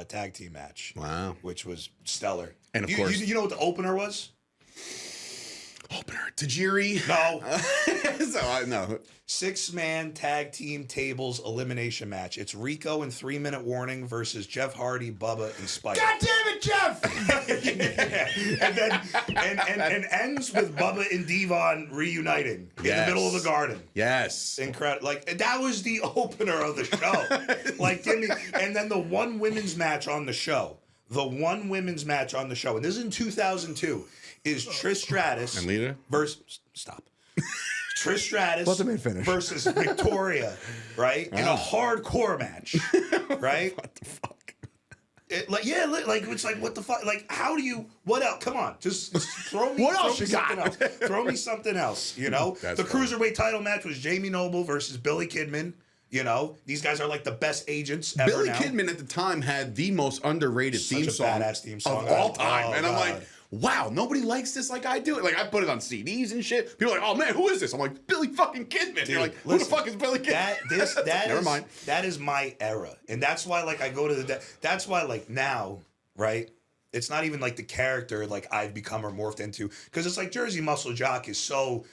tag team match. Wow. Which was stellar. And of course- you know what the opener was? Opener. Tajiri. No. So I know. 6-man tag team tables elimination match. It's Rico and 3-minute warning versus Jeff Hardy, Bubba, and Spike. God damn it, Jeff! Yeah. And then and ends with Bubba and Devon reuniting in the middle of the garden. Yes. Incredible. Like that was the opener of the show. Like give me and then the one women's match on the show. The one women's match on the show, and this is in 2002, is Trish Stratus And Lita? versus stop. Trish Stratus Let the man finish. versus Victoria, right? In a hardcore match. Right? What the fuck? It's like what the fuck? Like, how do you? What else? Come on, just throw me. What throw else me you got? something else. Throw me something else. You know, That's the funny. cruiserweight title match was Jamie Noble versus Billy Kidman. You know, these guys are like the best agents ever. Billy now. Kidman at the time had the most underrated Such theme a song, badass theme song. of all time. Oh, and I'm God. like, wow, nobody likes this like I do it. Like I put it on CDs and shit. People are like, oh man, who is this? I'm like, Billy fucking Kidman. You're like, who listen, the fuck is Billy Kidman? Never mind. That is my era, and that's why like I go to that's why like now, right? It's not even like the character like I've become or morphed into because it's like Jersey Muscle Jock is so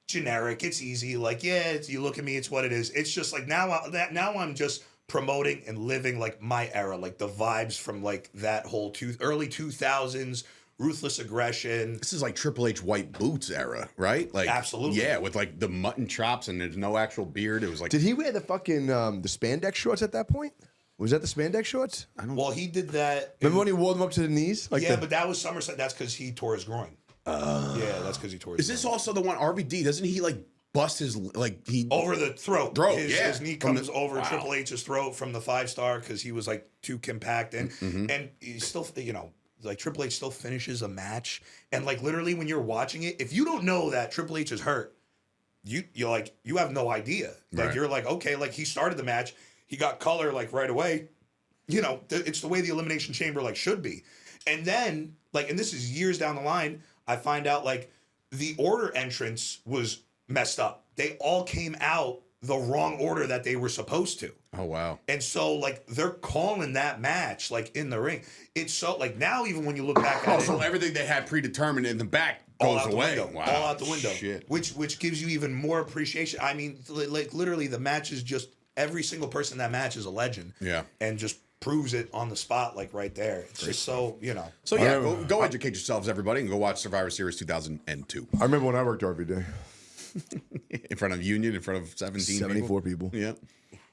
generic. It's easy. Like you look at me, it's what it is. It's just like now I'm just promoting and living like my era, like the vibes from like that whole early 2000s. Ruthless aggression. This is like Triple H white boots era, right? Like Absolutely. Yeah, with like the mutton chops and there's no actual beard. It was like Did he wear the fucking the spandex shorts at that point? Was that the spandex shorts? Well, he did that. Remember when he wore them up to the knees? Like Yeah, the, but that was SummerSlam. That's because he tore his groin. Yeah, that's because he tore his Is this groin. also the one RVD? Doesn't he like bust his like he Over the throat. His knee From comes the- over wow. Triple H's throat from the 5-star because he was like too compact. And Mm-hmm. and he's still, you know, like Triple H still finishes a match. And like literally when you're watching it, if you don't know that Triple H is hurt, you're like, you have no idea. Like Right. you're like, okay, like he started the match. He got color like right away. You know, it's the way the Elimination Chamber like should be. And then like, and this is years down the line, I find out like the order entrance was messed up. They all came out the wrong order that they were supposed to. Oh wow. And so like they're calling that match like in the ring. It's so like now even when you look back at Oh, it, so everything they had predetermined in the back all goes out the away. window. Wow. All out the window. Shit. Which gives you even more appreciation. I mean, like literally the match is just every single person in that match is a legend. Yeah. And just proves it on the spot, like right there. It's just so, you know. So yeah, go educate yourselves, everybody, and go watch Survivor Series 2002 I remember when I worked every day. in front of Union, in front of 74 people. Yeah.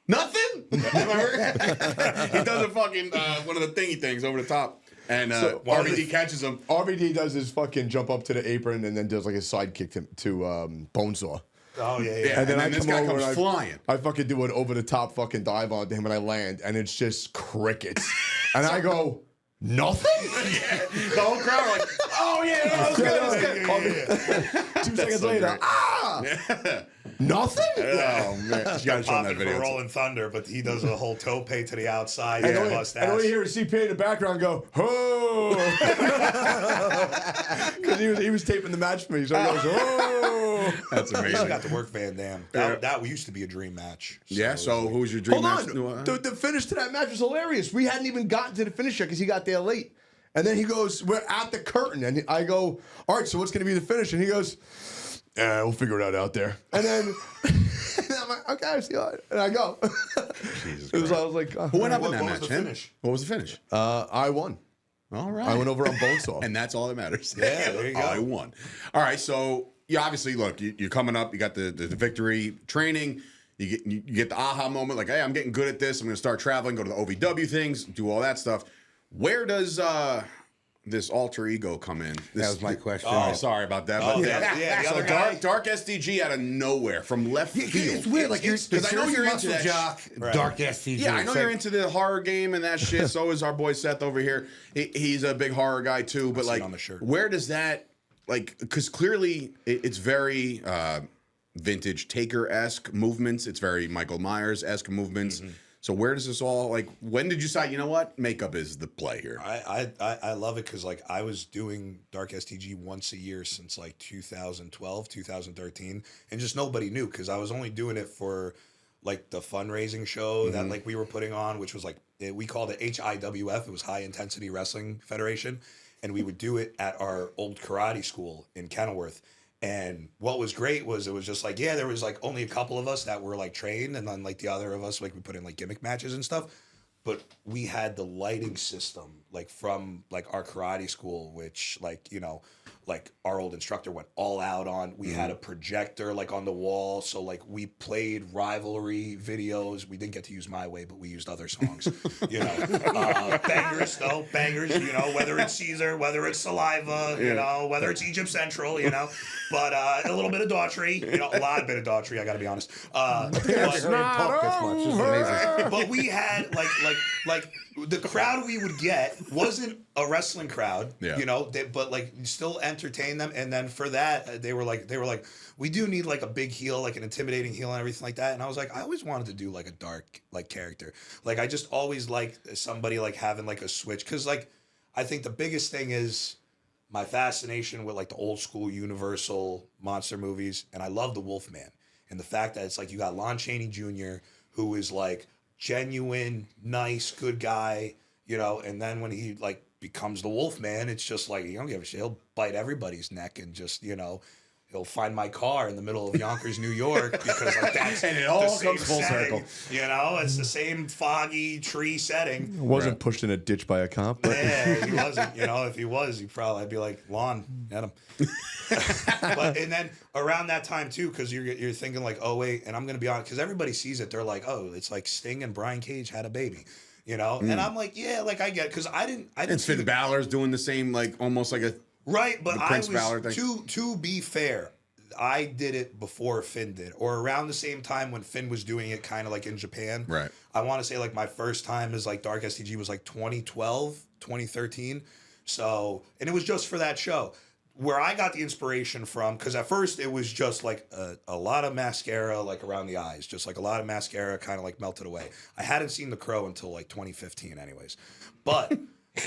Nothing. Remember? He does a fucking one of the thingy things over the top, and RVD catches him. RVD does his fucking jump up to the apron and then does like a sidekick to Bonesaw. Oh, yeah, yeah. Yeah, and then I this come guy over comes and flying. I fucking do an over the top fucking dive onto him and I land and it's just crickets. And I go, nothing? The whole crowd are like, "Oh yeah, that was good." That was good. 2 seconds so later, great. nothing? Oh man, you gotta show him that Popping for video. Rolling Thunder, but he does a whole tope to the outside. And Yeah, all bust and all ass. you hear is CPA in the background go, oh! Because he was taping the match for me, so he goes, oh! That's I amazing. got to work Van Damme. That used to be a dream match. Yeah. So who was your dream Hold match? on. The finish to that match was hilarious. We hadn't even gotten to the finish yet because he got there late. And then he goes, we're at the curtain. And I go, all right, so what's going to be the finish? And he goes, we'll figure it out there. And then and I'm like, okay, I see you. And I go. Jesus I was Christ. like, Who went up in What that was match? the him? finish? What was the finish? I won. All right. I went over on Bonesaw. And that's all that matters. Yeah, there you go. I won. All right, so you obviously look. You're coming up. You got the victory training. You get the aha moment. Like, hey, I'm getting good at this. I'm going to start traveling. Go to the OVW things. Do all that stuff. Where does this alter ego come in? That was my question. Oh, sorry about that. Oh, but yeah, the so other guy. Dark SDG out of nowhere from left field. It's weird. Like you're, because I know you're into muscle that. jock, Right. dark STG. Yeah, I know It's you're like- into the horror game and that shit. So is our boy Seth over here. He's a big horror guy too. But see it like, on the shirt. where does that because clearly it's very vintage Taker-esque movements. It's very Michael Myers-esque movements. Mm-hmm. So where does this all when did you decide, you know what, makeup is the play here? I love it because like I was doing Dark STG once a year since like 2012, 2013, and just nobody knew because I was only doing it for like the fundraising show that like we were putting on, which was like we called it HIWF. It was High Intensity Wrestling Federation, and we would do it at our old karate school in Kenilworth. And what was great was it was just like, yeah, there was like only a couple of us that were like trained, and then like the other of us, like we put in like gimmick matches and stuff. But we had the lighting system like from like our karate school, which like, you know, like our old instructor went all out on. We had a projector like on the wall. So like we played rivalry videos. We didn't get to use My Way, but we used other songs, you know, bangers though, bangers, you know, whether it's Caesar, whether it's Saliva, you know, whether it's Egypt Central, you know, but a little bit of Daughtry, you know, a lot of bit of Daughtry, I got to be honest. I haven't heard him talk this much. This is amazing. But we had like the crowd we would get wasn't a wrestling crowd, Yeah. you know, but like you still entertain them. And then for that, they were like, we do need like a big heel, like an intimidating heel and everything like that. And I was like, I always wanted to do like a dark like character. Like I just always liked somebody like having like a switch. Cause like I think the biggest thing is my fascination with like the old school Universal monster movies. And I love the Wolfman. And the fact that it's like you got Lon Chaney Jr., who is like genuine, nice, good guy, you know, and then when he like becomes the Wolfman, it's just like, you don't give a shit. He'll bite everybody's neck and just, you know, he'll find my car in the middle of Yonkers, New York, because like that's And it all the same comes full setting, circle. you know, it's the same foggy tree setting. Wasn't pushed in a ditch by a cop, but Yeah, he wasn't. You know, if he was, he'd probably I'd be like, Lon, get him. But and then around that time too, because you're thinking like, oh wait, and I'm gonna be honest, because everybody sees it, they're like, oh, it's like Sting and Brian Cage had a baby, you know, and I'm like, yeah, like I get, because I didn't And see Finn Balor's doing the same, like almost like a right, but the I Prince was Balor thing. to be fair. I did it before Finn did, or around the same time when Finn was doing it, kind of like in Japan. Right. I want to say like my first time as like Dark STG was like 2012, 2013. So, and it was just for that show where I got the inspiration from, because at first it was just like a lot of mascara like around the eyes, just like a lot of mascara kind of like melted away. I hadn't seen The Crow until like 2015 anyways. But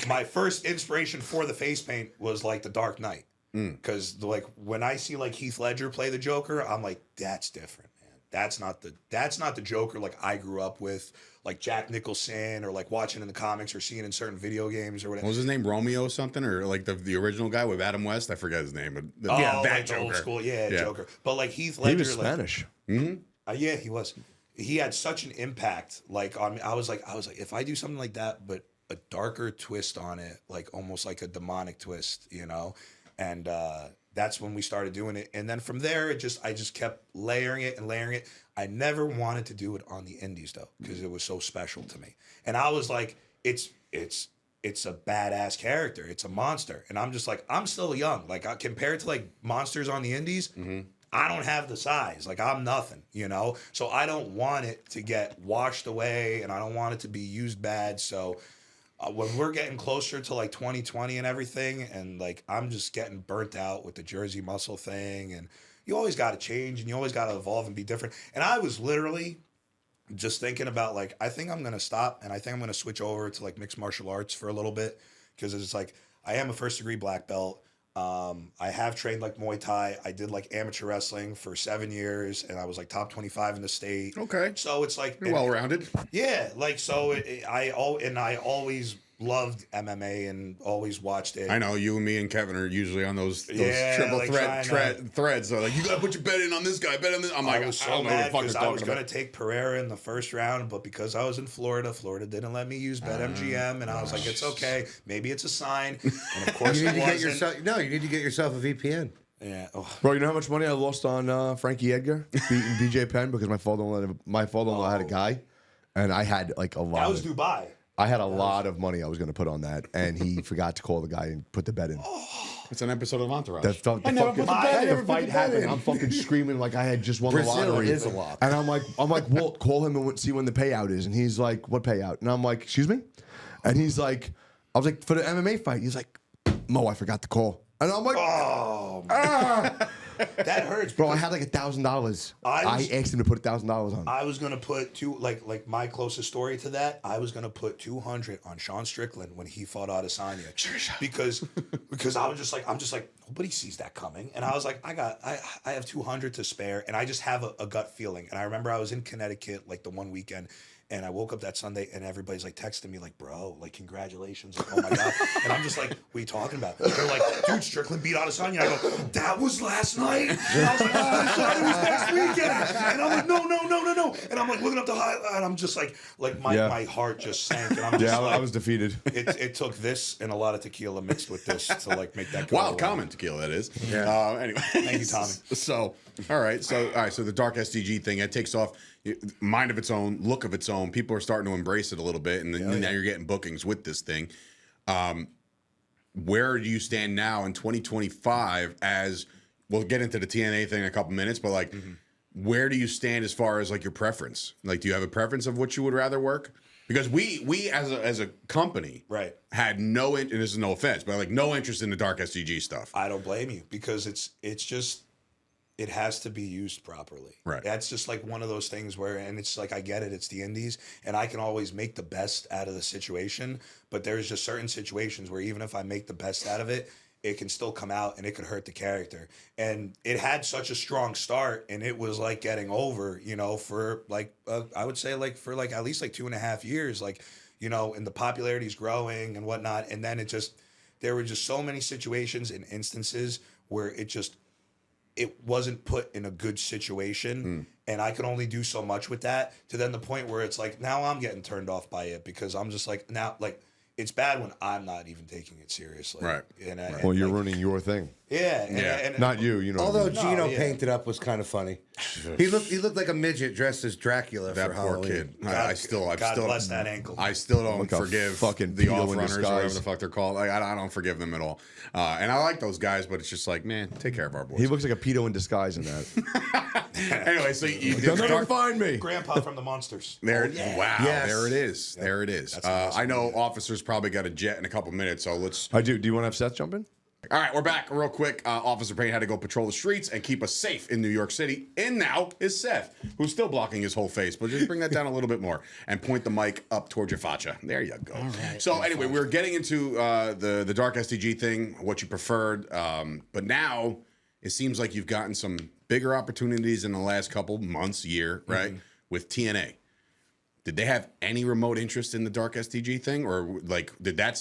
my first inspiration for the face paint was like The Dark Knight. Because like when I see like Heath Ledger play the Joker, I'm like, that's different, man. That's not the Joker like I grew up with, like Jack Nicholson, or like watching in the comics or seeing in certain video games or whatever. what was his name, Romeo something, or like the original guy with Adam West? I forget his name, but Oh, that like the Joker. old school, yeah, Yeah. Joker. But like Heath he Ledger, was like, Spanish. yeah, he was. he had such an impact. Like on me, I was like, if I do something like that, but a darker twist on it, like almost like a demonic twist, you know, and that's when we started doing it. And then from there, I just kept layering it and layering it. I never wanted to do it on the indies though, because it was so special to me. And I was like, it's a badass character. It's a monster. And I'm just like, I'm still young. Like compared to like monsters on the indies, I don't have the size. Like I'm nothing, you know? So I don't want it to get washed away and I don't want it to be used bad. So when we're getting closer to like 2020 and everything, and like I'm just getting burnt out with the Jersey Muscle thing, and you always got to change and you always got to evolve and be different. And I was literally just thinking about like, I think I'm going to stop and I think I'm going to switch over to like mixed martial arts for a little bit, because it's like I am a first degree black belt. I have trained like Muay Thai. I did like amateur wrestling for 7 years, and I was like top 25 in the state. Okay. So it's like You're well rounded. yeah, like so. I always loved MMA and always watched it. I know you and me and Kevin are usually on those Yeah, triple like threads. So like, you gotta put your bet in on this guy. Bet on this. I'm like, I was I so don't know what mad the fuck because you're I was talking going about. to take Pereira in the first round, but because I was in Florida, Florida didn't let me use BetMGM, and I was like, it's okay. Maybe it's a sign. And of course, You need it to get wasn't. yourself. No, you need to get yourself a VPN. Yeah. Oh. Bro, you know how much money I lost on Frankie Edgar beating BJ Penn because my father-in-law had a guy, and I had like a lot. That was Dubai. I had a lot of money I was going to put on that, and he forgot to call the guy and put the bet in. It's an episode of Entourage. The fight happened. I'm fucking screaming like I had just won Brazil the lottery. is a lock. And I'm like, well, call him and see when the payout is. And he's like, what payout? And I'm like, excuse me? And he's like, I was like, for the MMA fight. He's like, Mo, I forgot to call. And I'm like, Oh, that hurts. bro, I had like $1,000. I asked him to put $1,000 on. I was gonna put like my closest story to that. I was gonna put 200 on Sean Strickland when he fought Adesanya, because I'm just like nobody sees that coming, and I was like I have 200 to spare, and I just have a gut feeling. And I remember I was in Connecticut like the one weekend. And I woke up that Sunday and everybody's like texting me like, bro, like congratulations, like oh my god. And I'm just like, what are you talking about? They're like, dude, Strickland beat Adesanya. I go, that was last night. And I was like, oh, I thought it was next weekend. And I'm like, no. And I'm like looking up the highlight, and I'm just like my heart just sank. And I'm just Yeah, like, I was defeated. it took this and a lot of tequila mixed with this to like make that go Wild away. common tequila, that is. Anyway. Thank you, Tommy. So, all right. So the Dark SDG thing, it takes off. Mind of its own, look of its own. People are starting to embrace it a little bit, and then now you're getting bookings with this thing. Where do you stand now in 2025? As we'll get into the TNA thing in a couple minutes, but like, where do you stand as far as like your preference? Like, do you have a preference of what you would rather work? Because we as a company, Right. had no, and this is no offense, but like no interest in the Dark SDG stuff. I don't blame you, because it's just, it has to be used properly. Right. That's just like one of those things where, and it's like, I get it, it's the indies, and I can always make the best out of the situation, but there's just certain situations where even if I make the best out of it, it can still come out and it could hurt the character. And it had such a strong start, and it was like getting over, you know, for like, I would say like for like at least like 2.5 years, like, you know, and the popularity's growing and whatnot. And then there were just so many situations and instances where it wasn't put in a good situation, and I could only do so much with that, to then the point where it's like, now I'm getting turned off by it, because I'm just like, now, like, it's bad when I'm not even taking it seriously. Right. And Well, you're like, ruining your thing. yeah. Yeah. Not you, you know. Although what I mean. Gino yeah. painted up was kind of funny. He looked like a midget dressed as Dracula That for poor Halloween. kid. God, I still bless that ankle. I still don't Like a forgive fucking the pedo in off runners or disguise. whatever the fuck they're called. Like, I don't forgive them at all. And I like those guys, but it's just like, man, take care of our boys. He looks like a pedo in disguise in that. Anyway, so you They'll never Dark, find me. Grandpa from the Monsters. there. Oh, Wow, Yes. there it is. There it is. I know officers probably got a jet in a couple minutes, so let's. I do. Do you want to have Seth jump in? All right, we're back real quick. Officer Payne had to go patrol the streets and keep us safe in New York City. In now is Seth, who's still blocking his whole face, but just bring that down a little bit more and point the mic up towards your facha. There you go. So anyway, we're getting into the Dark SDG thing, what you preferred, but now it seems like you've gotten some bigger opportunities in the last couple months, year, right, with TNA. Did they have any remote interest in the Dark SDG thing, or like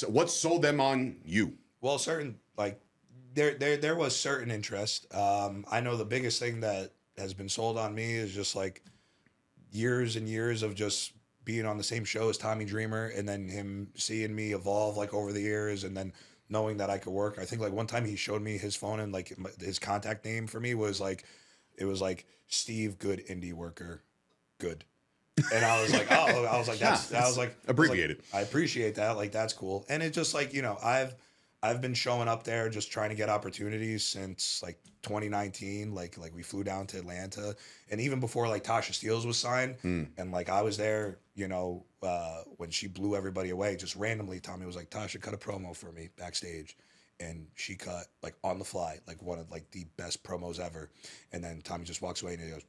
what sold them on you? Well, there was certain interest. I know the biggest thing that has been sold on me is just like years and years of just being on the same show as Tommy Dreamer, and then him seeing me evolve like over the years, and then knowing that I could work. I think like one time he showed me his phone, and like his contact name for me was like, it was like Steve Good Indie Worker Good. And I was like, oh, I was like, that's, I was like, abbreviated. I appreciate that. Like, that's cool. And it just like, you know, I've been showing up there just trying to get opportunities since like 2019. Like we flew down to Atlanta, and even before like Tasha Steelz was signed, and like I was there, you know, when she blew everybody away, just randomly, Tommy was like, Tasha, cut a promo for me backstage. And she cut like on the fly, like one of like the best promos ever. And then Tommy just walks away and he goes,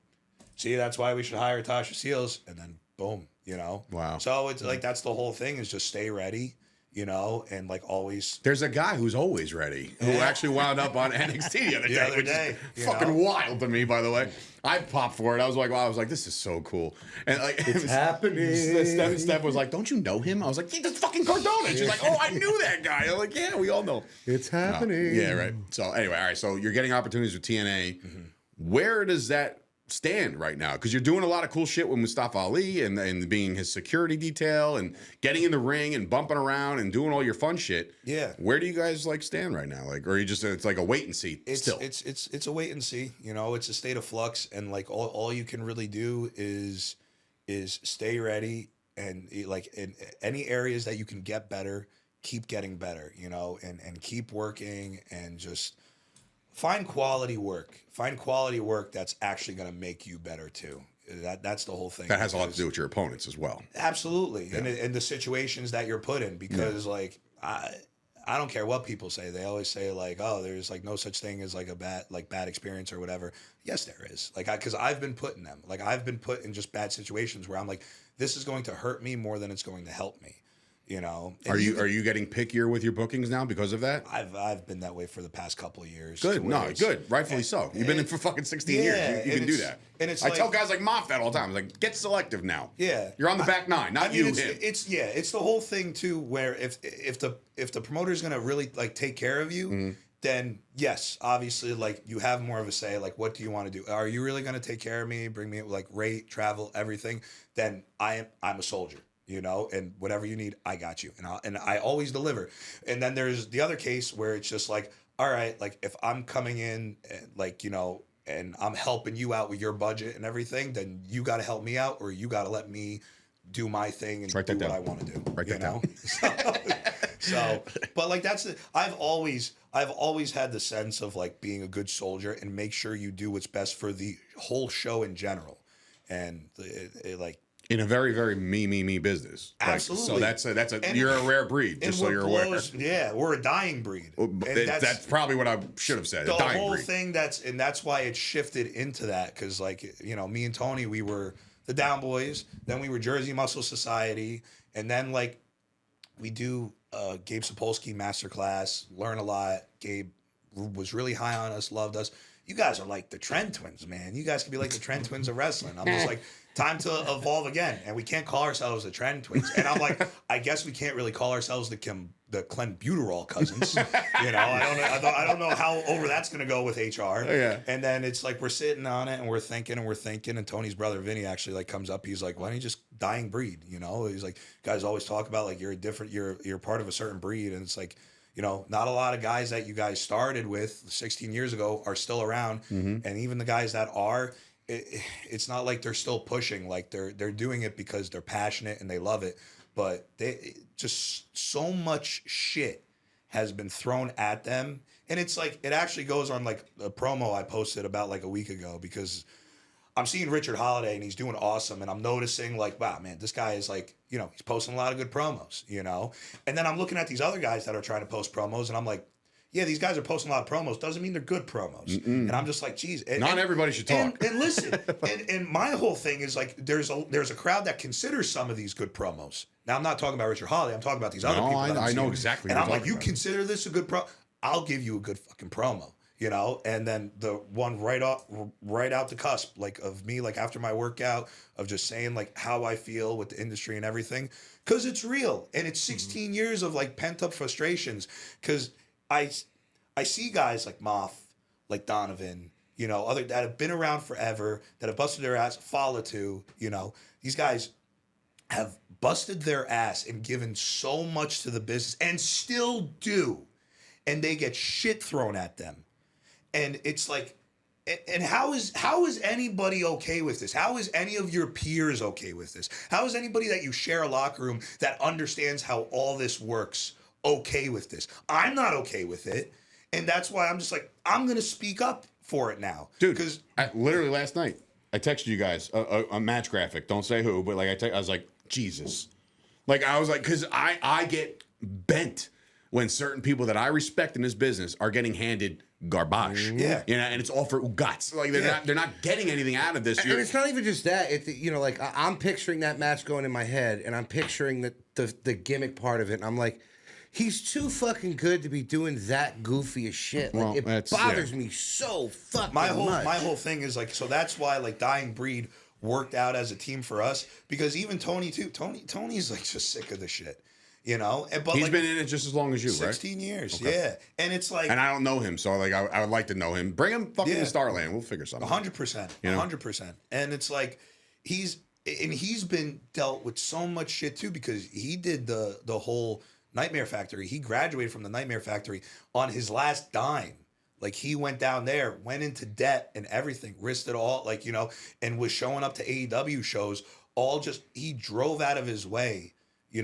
see, that's why we should hire Tasha Steelz. And then boom, you know? Wow. So it's like, that's the whole thing, is just stay ready, you know, and like always. There's a guy who's always ready who actually wound up on NXT the other day, which is fucking wild to me, by the way. I popped for it. I was like, wow, I was like, this is so cool. And like, It's happening. Steph was like, don't you know him? I was like, yeah, that's fucking Cardona. She's like, oh, I knew that guy. I'm like, yeah, we all know. It's happening. Yeah, right. So anyway, all right. So you're getting opportunities with TNA. Where does that stand right now? Because you're doing a lot of cool shit with Mustafa Ali and being his security detail and getting in the ring and bumping around and doing all your fun shit. Yeah. Where do you guys like stand right now? Like, or you just, it's like a wait and see still? It's a wait and see, you know, it's a state of flux, and like all you can really do is stay ready, and like in any areas that you can get better, keep getting better, you know, and keep working, and just find quality work. Find quality work that's actually going to make you better too. That's the whole thing. That has a lot to do with your opponents as well. Absolutely, and the situations that you're put in, because like I don't care what people say. They always say like, oh, there's like no such thing as like a bad experience or whatever. Yes, there is. Like, because I've been put in them. Like, I've been put in just bad situations where I'm like, this is going to hurt me more than it's going to help me. You know, and are you getting pickier with your bookings now because of that? I've been that way for the past couple of years. Good, no, good, rightfully so. You've been in for fucking 16 years. You can do that. And it's I tell guys like Moff that all the time. I'm like, get selective now. Yeah, you're on the back nine, not you. It's the whole thing too. Where if the promoter's gonna really like take care of you, then yes, obviously, like you have more of a say. Like, what do you want to do? Are you really gonna take care of me? Bring me like rate, travel, everything? Then I'm a soldier. You know, and whatever you need, I got you, and I always deliver. And then there's the other case where it's just like, all right, like if I'm coming in, like, you know, and I'm helping you out with your budget and everything, then you got to help me out, or you got to let me do my thing and do what I want to do. Write that down. So, but like I've always had the sense of like being a good soldier and make sure you do what's best for the whole show in general, and it like. In a very, very me business. Absolutely. Like, so that's a you're a rare breed, just so you're aware. Yeah, we're a dying breed. That's probably what I should have said. The a dying whole breed. thing that's why it shifted into that, because like, you know, me and Tony, we were the Down Boys, then we were Jersey Muscle Society, and then like we do Gabe Sapolsky masterclass, learn a lot. Gabe was really high on us, loved us. You guys are like the Trend Twins, man. You guys could be like the Trend Twins of wrestling. I'm just like, time to evolve again, and we can't call ourselves the Trend Twins. And I'm like, I guess we can't really call ourselves the Clenbuterol cousins. You know, I don't know how over that's gonna go with HR. Yeah. And then it's like we're sitting on it and we're thinking, and Tony's brother Vinny actually like comes up. He's like, why don't you just dying breed? You know, he's like, guys always talk about like you're part of a certain breed, and it's like, you know, not a lot of guys that you guys started with 16 years ago are still around, and even the guys that are. It's not like they're still pushing, like they're doing it because they're passionate and they love it, but they just so much shit has been thrown at them, and it's like it actually goes on like a promo I posted about like a week ago, because I'm seeing Richard Holiday and he's doing awesome, and I'm noticing like, wow, man, this guy is like, you know, he's posting a lot of good promos, you know, and then I'm looking at these other guys that are trying to post promos, and I'm like, yeah, these guys are posting a lot of promos. Doesn't mean they're good promos. And I'm just like, geez. Not everybody should talk. And listen, and my whole thing is like, there's a crowd that considers some of these good promos. Now, I'm not talking about Richard Holiday. I'm talking about these other people. I know exactly. And I'm like, you consider this a good pro? I'll give you a good fucking promo. You know, and then the one right out the cusp, like of me, like after my workout, of just saying like how I feel with the industry and everything, because it's real, and it's 16 years of like pent up frustrations, because I see guys like Moff, like Donovan, other that have been around forever, that have busted their ass, Fala too, these guys have busted their ass and given so much to the business and still do. And they get shit thrown at them. And it's like, and how is anybody okay with this? How is any of your peers okay with this? How is anybody that you share a locker room that understands how all this works okay with this? I'm not okay with it. And that's why I'm just like, I'm going to speak up for it now. Dude, because literally last night, I texted you guys a match graphic. Don't say who, but like I was like, Jesus. Like I was like, because I get bent when certain people that I respect in this business are getting handed garbage. Yeah. And it's all for guts. Like they're not getting anything out of this. And it's not even just that. It's like I'm picturing that match going in my head, and I'm picturing the gimmick part of it, and I'm like, he's too fucking good to be doing that goofy as shit. Like, Well, it bothers me so fucking my much. whole thing is like, so that's why like Dying Breed worked out as a team for us, because even Tony's like just sick of the shit. But He's like, been in it just as long as you, 16 years, Okay. yeah. And it's like, And I don't know him, so like I would like to know him. Bring him fucking to Starland. We'll figure something. 100%, 100%. And it's like he's been dealt with so much shit too, because he did the whole Nightmare Factory. He graduated from the Nightmare Factory on his last dime. Like he went down there, went into debt and everything, risked it all, like, and was showing up to AEW shows. He drove out of his way.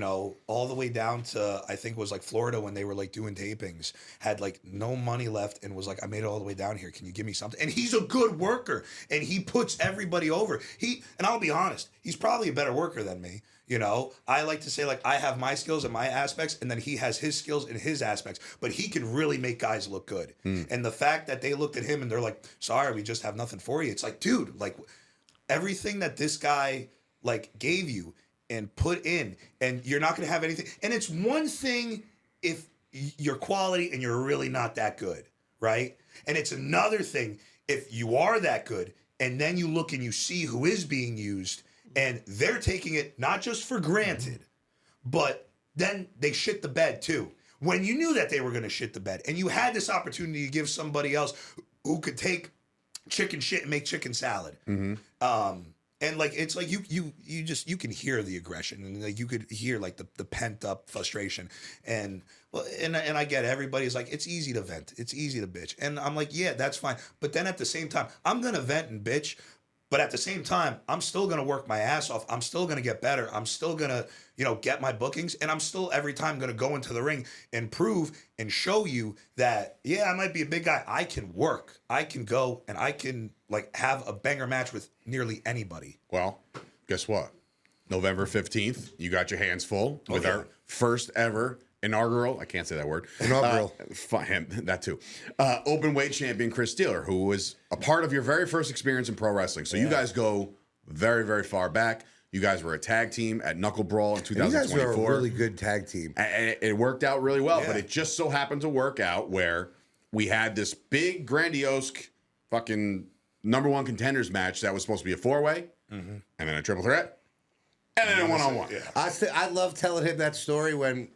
All the way down to, I think it was like Florida when they were like doing tapings, had like no money left and was like, I made it all the way down here. Can you give me something? And he's a good worker and he puts everybody over. And I'll be honest, he's probably a better worker than me. I like to say like I have my skills and my aspects, and then he has his skills and his aspects, but he can really make guys look good. And the fact that they looked at him and they're like, sorry, we just have nothing for you. It's like, dude, like everything that this guy like gave you and put in, and you're not going to have anything. And it's one thing if you're quality and you're really not that good, right? And it's another thing if you are that good and then you look and you see who is being used and they're taking it not just for granted, but then they shit the bed too. When you knew that they were going to shit the bed and you had this opportunity to give somebody else who could take chicken shit and make chicken salad. And like it's like you can hear the aggression, and like you could hear like the pent up frustration, and I get it. Everybody's like, it's easy to vent, it's easy to bitch, and I'm like, yeah, that's fine. But then at the same time, I'm gonna vent and bitch, but at the same time, I'm still gonna work my ass off. I'm still gonna get better. I'm still gonna get my bookings, and I'm still every time gonna go into the ring and prove and show you that I might be a big guy. I can work. I can go and I can like have a banger match with nearly anybody. Well, guess what? November 15th, you got your hands full with our first ever inaugural, I can't say that word. Inaugural. Him, that too. Open weight champion Chris Steeler, who was a part of your very first experience in pro wrestling. So you guys go very, very far back. You guys were a tag team at Knuckle Brawl in 2024. You guys were a really good tag team. And it worked out really well, Yeah. but it just so happened to work out where we had this big, grandiose, fucking number one contenders match that was supposed to be a four-way, and then a triple threat, and then a one-on-one. Yeah. I love telling him that story when.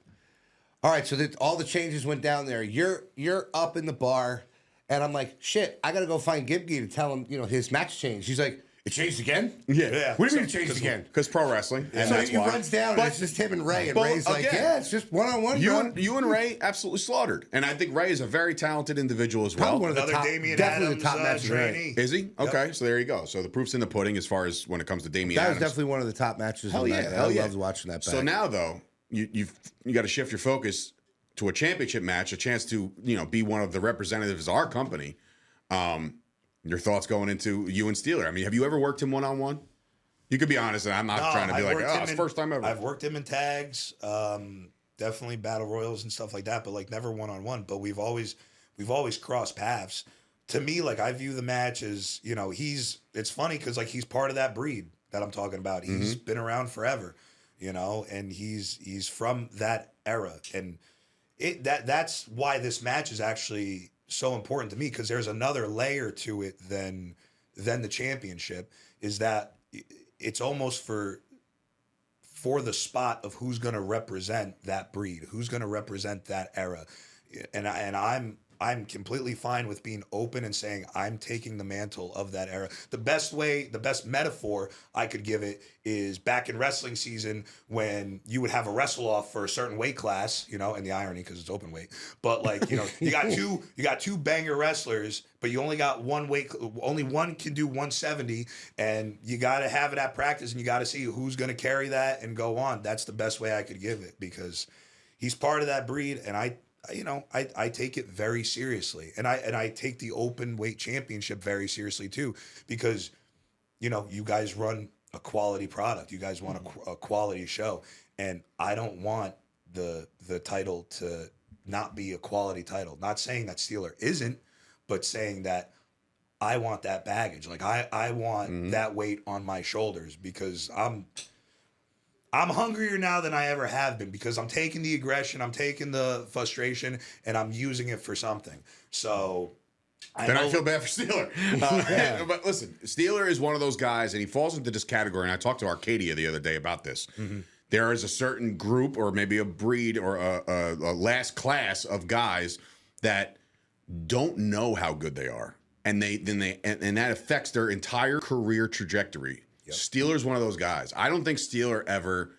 All right, so all the changes went down there. You're up in the bar, and I'm like, shit, I gotta go find Gibki to tell him, his match changed. He's like, it changed again? Yeah. What do you mean it changed again? Because pro wrestling, and So that's he why. runs down, and it's just him and Ray, and but Ray's like, again, yeah, it's just one-on-one, bro. You and Ray absolutely slaughtered, and I think Ray is a very talented individual as well. Probably one of the Another top, Damian definitely Adams the top matches. trainee. Is he? Okay, so there you go. So the proof's in the pudding as far as when it comes to Damian That was Adams. definitely one of the top matches. Hell on yeah, that. hell yeah. I loved watching that back. So now though, you got to shift your focus to a championship match, a chance to be one of the representatives of our company. Your thoughts going into you and Steeler? I mean, have you ever worked him one-on-one? You could be honest, and I'm not trying to be like, oh, it's first time ever. I've worked him in tags, definitely battle royals and stuff like that, but like never one-on-one. But we've always crossed paths. To me, like I view the match as, it's funny because like he's part of that breed that I'm talking about. He's been around forever, and he's from that era. And that's why this match is actually so important to me, because there's another layer to it than the championship, is that it's almost for the spot of who's going to represent that breed, who's going to represent that era. And I'm completely fine with being open and saying I'm taking the mantle of that era. The best metaphor I could give it is back in wrestling season when you would have a wrestle off for a certain weight class, you know, and the irony because it's open weight, but like, you know, you got two banger wrestlers, but you only got only one can do 170, and you got to have it at practice, and you got to see who's going to carry that and go on. That's the best way I could give it, because he's part of that breed, and I take it very seriously, and I take the open weight championship very seriously too, because, you know, you guys run a quality product, you guys want a quality show, and I don't want the title to not be a quality title. Not saying that Steeler isn't, but saying that I want that baggage. Like I want that weight on my shoulders, because I'm hungrier now than I ever have been, because I'm taking the aggression, I'm taking the frustration, and I'm using it for something. So I feel bad for Steeler. But listen, Steeler is one of those guys, and he falls into this category. And I talked to Arcadia the other day about this. There is a certain group, or maybe a breed, or a last class of guys that don't know how good they are, and that affects their entire career trajectory. Yep. Steeler's one of those guys. I don't think Steeler ever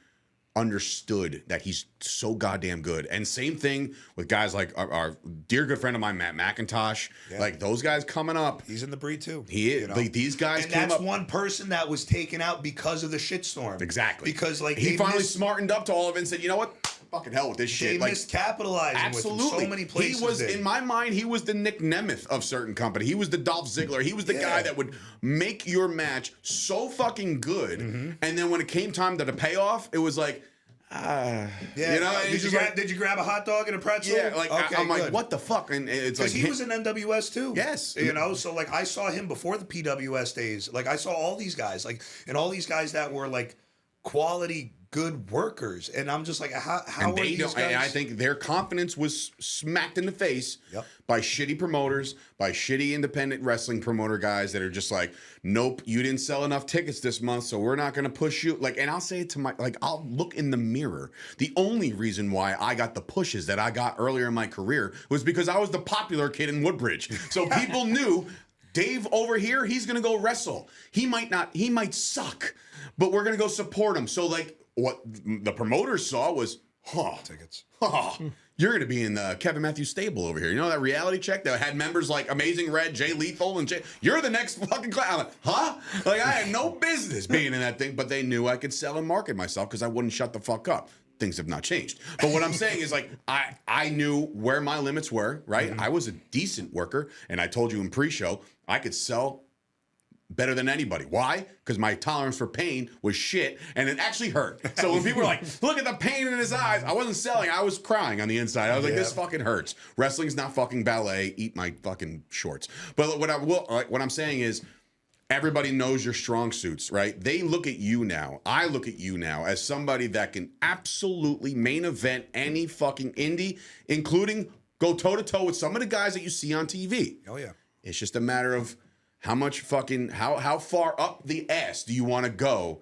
understood that he's so goddamn good. And same thing with guys like our dear good friend of mine, Matt McIntosh. Yeah. Like those guys coming up. He's in the breed too. He is. You know? Like these guys and came that's up. one person that was taken out because of the shitstorm. Exactly. Because like he finally smartened up to all of it and said, you know what? Fucking hell with this shit. They miscapitalizing absolutely. With him so many places. He was, in my mind, he was the Nick Nemeth of certain company. He was the Dolph Ziggler. He was the guy that would make your match so fucking good. And then when it came time to the payoff, it was like, you know, did you grab a hot dog and a pretzel? Yeah, like okay, I'm like, what the fuck? And it's like he was in NWS too. Yes, you know, so like I saw him before the PWS days. Like I saw all these guys, and all these guys that were like quality, good workers, and I'm just like, how are these guys? And I think their confidence was smacked in the face by shitty promoters, by shitty independent wrestling promoter guys that are just like, nope, you didn't sell enough tickets this month, so we're not going to push you. Like, and I'll say it to I'll look in the mirror. The only reason why I got the pushes that I got earlier in my career was because I was the popular kid in Woodbridge. So people knew Dave over here, he's going to go wrestle. He might suck, but we're going to go support him. So like, what the promoters saw was, tickets. You're going to be in the Kevin Matthews stable over here. You know that reality check that had members like Amazing Red, Jay Lethal, and you're the next fucking class. I'm like, huh? Like, I had no business being in that thing, but they knew I could sell and market myself because I wouldn't shut the fuck up. Things have not changed. But what I'm saying is, like, I knew where my limits were, right? I was a decent worker, and I told you in pre-show, I could sell better than anybody. Why? Because my tolerance for pain was shit, and it actually hurt. So when people were like, look at the pain in his eyes, I wasn't selling, I was crying on the inside. I was like, this fucking hurts. Wrestling's not fucking ballet. Eat my fucking shorts. But what I'm saying is, everybody knows your strong suits, right? They look at you now. I look at you now as somebody that can absolutely main event any fucking indie, including go toe-to-toe with some of the guys that you see on TV. Oh, yeah. It's just a matter of how much fucking, how far up the ass do you want to go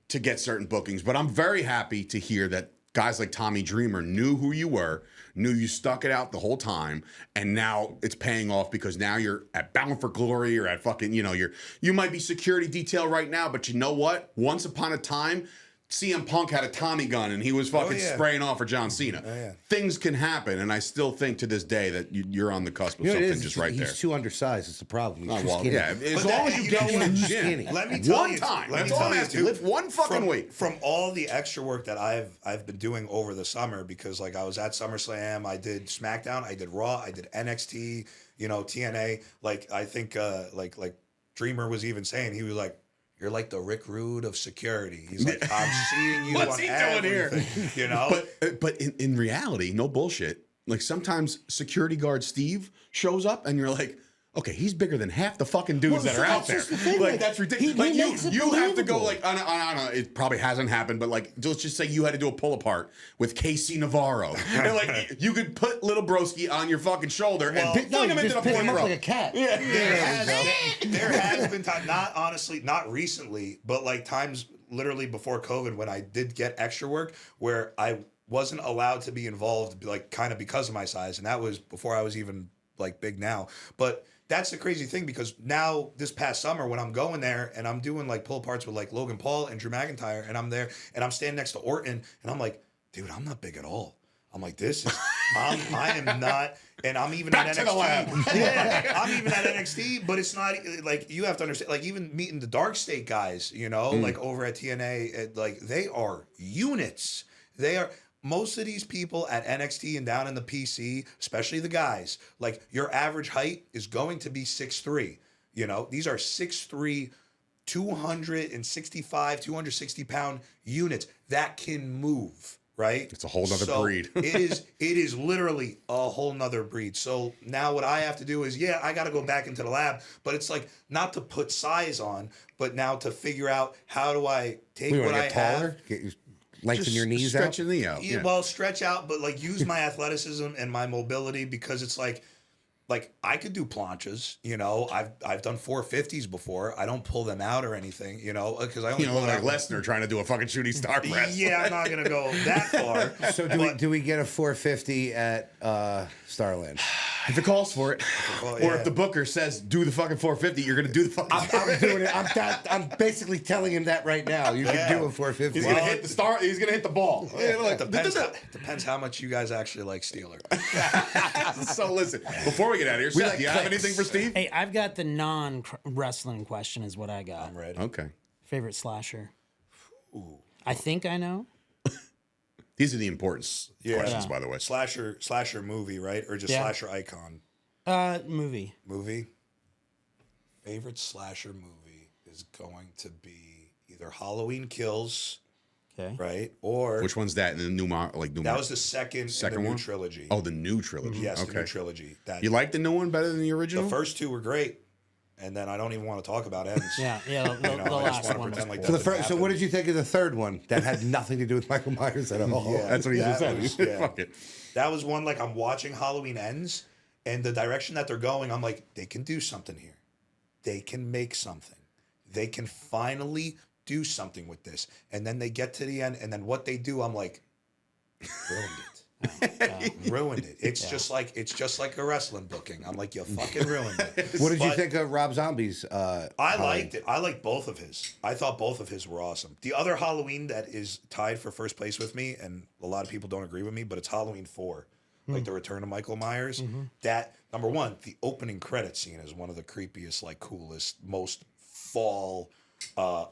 to get certain bookings? But I'm very happy to hear that guys like Tommy Dreamer knew who you were, knew you stuck it out the whole time, and now it's paying off because now you're at Bound for Glory or at fucking, you know, you might be security detail right now, but you know what? Once upon a time, CM Punk had a Tommy gun and he was fucking spraying off for John Cena. Things can happen, and I still think to this day that you're on the cusp of something just right there. He's too undersized. It's the problem. He's too skinny. Yeah, as long as you get in the gym. Let me tell one you, time. That's all I'm asking. Lift one fucking weight. From all the extra work that I've been doing over the summer, because like I was at SummerSlam, I did SmackDown, I did Raw, I did NXT, you know, TNA. Like I think like Dreamer was even saying, he was like, you're like the Rick Rude of security. He's like, I'm seeing you What's on he everything, doing here? You know? But in reality, no bullshit. Like sometimes security guard Steve shows up and you're like, okay, he's bigger than half the fucking dudes that are out there. Like that's ridiculous. Like you have to go like on it probably hasn't happened, but like let's just say you had to do a pull apart with Casey Navarro, and like you could put little broski on your fucking shoulder and fling him into the point like a cat. Yeah. There has been time, not recently, but like times literally before COVID when I did get extra work where I wasn't allowed to be involved, like kind of because of my size, and that was before I was even like big now. But that's the crazy thing, because now this past summer when I'm going there and I'm doing like pull aparts with like Logan Paul and Drew McIntyre, and I'm there and I'm standing next to Orton, and I'm like, dude, I'm not big at all. I'm like, this is, I am not, and I'm even Back at to the lab. NXT. Yeah, I'm even at NXT, but it's not like, you have to understand, like even meeting the Dark State guys, you know, like over at TNA, like they are units. They are, most of these people at NXT and down in the PC, especially the guys, like your average height is going to be 6'3". You know, these are 6'3", 265, 260 pound units that can move. Right? It's a whole nother breed. it is literally a whole nother breed. So now what I have to do is, yeah, I got to go back into the lab, but it's like not to put size on, but now to figure out how do I take We what want I to get taller, have. lengthen your knees out. Stretch your knee out. Yeah. Well, stretch out, but like use my athleticism and my mobility, because it's like I could do planches, you know. I've done 450s before. I don't pull them out or anything, you know, because I only You know, pull like out. Lesnar trying to do a fucking shooting star press. Yeah, I'm not gonna go that far. So do we get a 450 at Starland? If it calls for it, Well, or yeah. if the booker says do the fucking 450, you're gonna do the fucking. I'm doing it. I'm basically telling him that right now. You Yeah. should do a 450. He's gonna hit the star. He's gonna hit the ball. Yeah, look, Depends how much you guys actually like Steeler. So listen, before we get out of here, Seth, like do you have clicks. anything for Steve? Hey, I've got the non-wrestling question is what I got. I'm ready. Okay. Favorite slasher? I think I know. These are the important questions, Yeah. by the way. Slasher movie, right? Or just Yeah. slasher icon Movie. movie? Favorite slasher movie is going to be either Halloween Kills, Okay. right? Or Which one's that in the new that was the second in the new one? trilogy. Oh, the new trilogy. yes, okay. the new trilogy. That You like the new one better than the original? the first two were great, and then I don't even want to talk about ends. Yeah, the You know, the I just last want to one. pretend like So that didn't so what happen. did you think of the third one that had nothing to do with Michael Myers at all? Yeah. That's what he just That said. was- He said, yeah. Fuck it. That was one, like I'm watching Halloween Ends, and the direction that they're going, I'm like, they can do something here. They can make something. They can finally do something with this. And then they get to the end, and then what they do, I'm like, ruined it. Ruined it. It's just like a wrestling booking. I'm like, you fucking ruined it. What did you But think of Rob Zombie's? I liked it. I liked both of his. I thought both of his were awesome. The other Halloween that is tied for first place with me, and a lot of people don't agree with me, but it's Halloween 4. Like the return of Michael Myers. That, number one, the opening credit scene is one of the creepiest, like coolest, most fall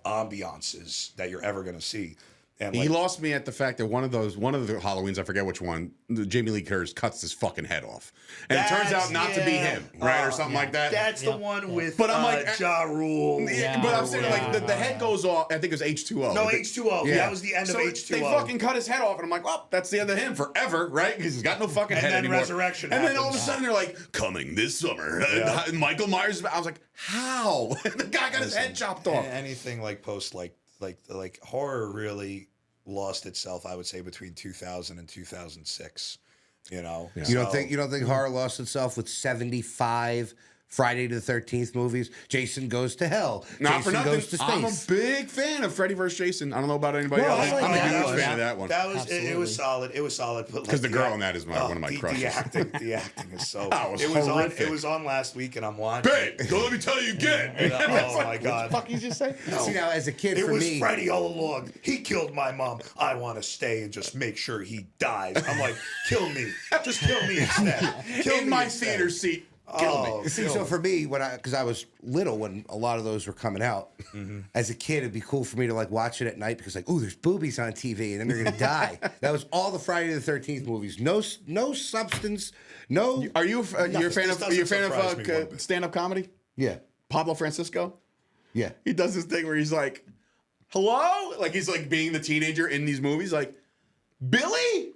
ambiances that you're ever gonna see. And He like, lost me at the fact that one of the Halloweens, I forget which one, Jamie Lee Curtis cuts his fucking head off, and it turns out not to be yeah. him, right, or something like that. that's the one with But I'm like, Ja Rule. Yeah, but I'm saying like the head goes off. I think it was H2O. No, H2O. Yeah. That was the end So of H2O. they fucking cut his head off, and I'm like, well, that's the end of him forever, right? Because he's got no fucking And head then anymore. Resurrection And then all of a happens. sudden they're like, coming this summer, Yeah. Michael Myers. I was like, how? The guy got his head chopped off. Anything like post like horror really lost itself, I would say, between 2000 and 2006. You know, You don't think horror lost itself with 75 Friday the 13th movies? Jason Goes to Hell. Not for Jason nothing. Goes to I'm a Space. big fan of Freddy vs. Jason. I don't know about anybody Well, else. I like I'm a that huge one. fan of that one. That was it Absolutely. was solid. It was solid, but Because the girl in that is one of my crushes. The acting is so. That was it was horrific. on. It was on last week, and I'm watching. Babe, don't let me tell you again. Oh my god! Fuck you just say? See, now, as a kid, It for was me, Freddy all along. He killed my mom. I want to stay and just make sure he dies. I'm like, kill me. Just kill me instead. Kill In me my instead. theater seat. Kill me. Oh, See, kill so me. for me, because I was little when a lot of those were coming out, as a kid, it'd be cool for me to like watch it at night because like, oh, there's boobies on TV and then they're gonna die. That was all the Friday the 13th movies. No substance. No. Are you you're a fan This of you're a fan doesn't surprise me one of bit. stand-up comedy? Yeah. Pablo Francisco? Yeah. He does this thing where he's like, hello? Like he's like being the teenager in these movies, like, Billy?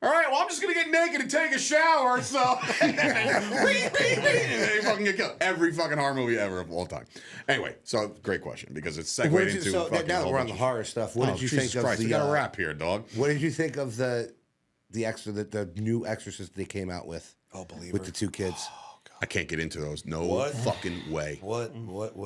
All right, well, I'm just gonna get naked and take a shower, so beep, beep, beep. And then he fucking get killed. Every fucking horror movie ever of all time. Anyway, so great question because it's segued What did you, into so fucking now a that whole we're on the bunch horror stuff, what of- did you Jesus think of Christ, the? we got a wrap here, dog. What did you think of the new Exorcist they came out with? Oh, Believer. With the two kids. I can't get into those. No What? fucking way. What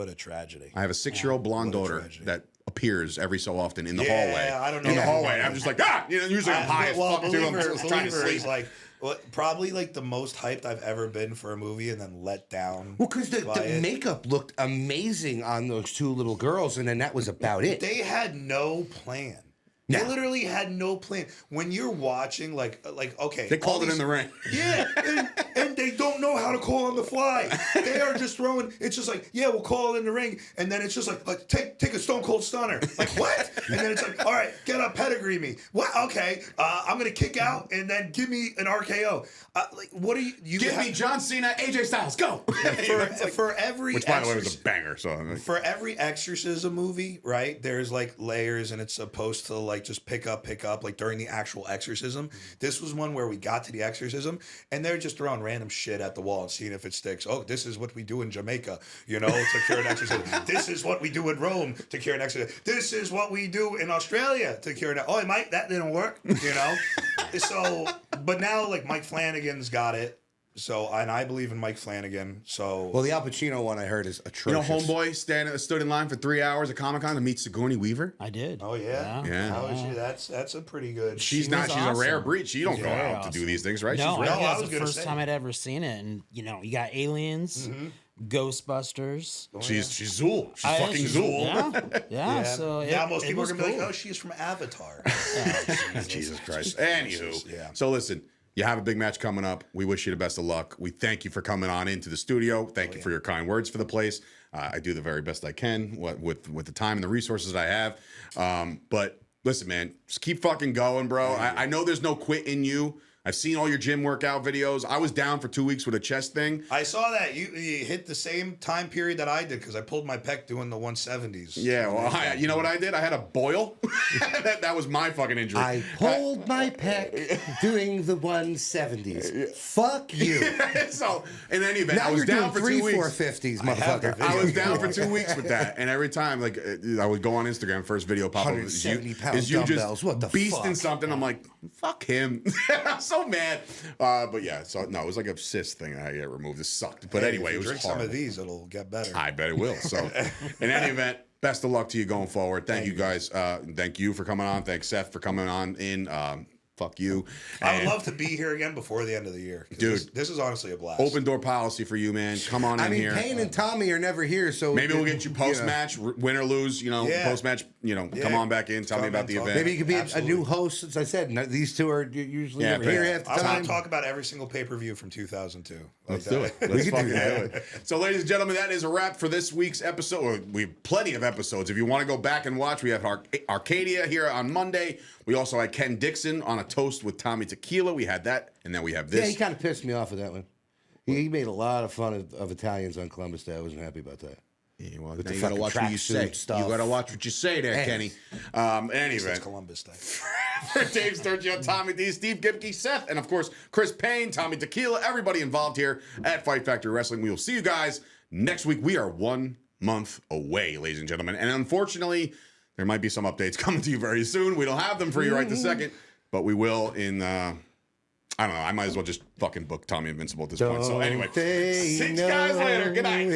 a tragedy. I have a 6-year-old blonde What a daughter tragedy. that appears every so often in the Yeah, hallway. I don't know. In the Yeah. hallway, and I'm just like, usually I'm high as fuck too. I'm Believer, just trying to Believer sleep. is like, Well, probably like the most hyped I've ever been for a movie, and then let down. Well, because the makeup looked amazing on those two little girls, and then that was about it. They had no plan. They literally had no plan. When you're watching, like okay, They called it in the ring. Yeah, and they don't know how to call on the fly. They are just throwing. It's just like, yeah, we'll call it in the ring, and then it's just like take a Stone Cold Stunner. Like what? And then it's like, all right, get up, pedigree me. What? Okay, I'm gonna kick out, and then give me an RKO. Like what are you? Give me John Cena, AJ Styles, go. For every Which, by the way, was a banger. So for every exorcism movie, right? There's like layers, and it's supposed to like just pick up like during the actual exorcism. This was one where we got to the exorcism and they're just throwing random shit at the wall and seeing if it sticks. Oh, this is what we do in Jamaica, you know, to cure an exorcism. This is what we do in Rome to cure an exorcism. This is what we do in Australia to cure an. Oh, that didn't work, you know. So, but now like Mike Flanagan's got it. So, and I believe in Mike Flanagan. So, Well, the Al Pacino one I heard is atrocious. you know, homeboy stood in line for 3 hours at Comic-Con to meet Sigourney Weaver. I did. oh yeah, Yeah. How is she? That's a pretty good. She's was a rare awesome. breed. She don't go very out to do awesome. these things, right? No, She's I rare. think I that's was the gonna first say. time I'd ever seen it, and you know, you got aliens, Ghostbusters. She's Zool. She's fucking she's- Zool. Yeah. So now it, most it people are was gonna be like, cool. "Oh, she's from Avatar." Jesus Christ. Anywho, Yeah. so listen, you have a big match coming up. We wish you the best of luck. We thank you for coming on into the studio. Thank you for your kind words for the place. I do the very best I can with the time and the resources I have. But listen, man, just keep fucking going, bro. I know there's no quit in you. I've seen all your gym workout videos. I was down for 2 weeks with a chest thing. I saw that you hit the same time period that I did because I pulled my pec doing the 170s. Yeah, well, you know what I did? I had a boil. that was my fucking injury. I pulled my pec doing the 170s. Fuck you. So, in any event, Now I was you're down doing for 2 weeks. 450s, motherfucker. I was down for 2 weeks with that, and every time, like, I would go on Instagram, first video pop up is 170 pound you dumbbells. just What the beasting fuck? something. I'm like, fuck him. I'm so mad. But yeah, so no, it was like a cyst thing that I get removed. It sucked. But Hey, anyway, if it you was drink horrible. some of these, it'll get better. I bet it will. So, in any event, best of luck to you going forward. Thank you guys. Thank you for coming on. Thanks, Seth, for coming on in. Fuck you. I would And love to be here again before the end of the year. 'Cause Dude. this is honestly a blast. open door policy for you, man. Come on I in mean, here. Payne and Tommy are never here, so Maybe we'll get you post match, win or lose. You know, Yeah. post match. You know, come Yeah. on back in. Tell me Come about and the talk. event. maybe you could be a Absolutely. new host. As I said, these two are usually Yeah, never here half I the want time. to talk about every single pay-per-view from 2002. Let's do it. Let's can do fucking do that. it. So, ladies and gentlemen, that is a wrap for this week's episode. Well, we have plenty of episodes. If you want to go back and watch, we have Arcadia here on Monday. We also had Ken Dixon on a toast with Tommy Tequila. We had that, and then we have Yeah, this. he kind of pissed me off with that one. He made a lot of fun of Italians on Columbus Day. I wasn't happy about that. Yeah, well, With now the you gotta fucking watch what you say. tracksuit stuff. You gotta watch what you say there, Man. Kenny. Anyway, It's Columbus Day. for Dave Sturchio, Tommy D, Steve Gibki, Seth, and of course Chris Payne, Tommy Tequila, everybody involved here at Fight Factory Wrestling. We will see you guys next week. We are 1 month away, ladies and gentlemen, and unfortunately, there might be some updates coming to you very soon. We don't have them for you right this second, but we will in. I don't know. I might as well just fucking book Tommy Invincible at this point. So anyway, They see you guys later. Good night. know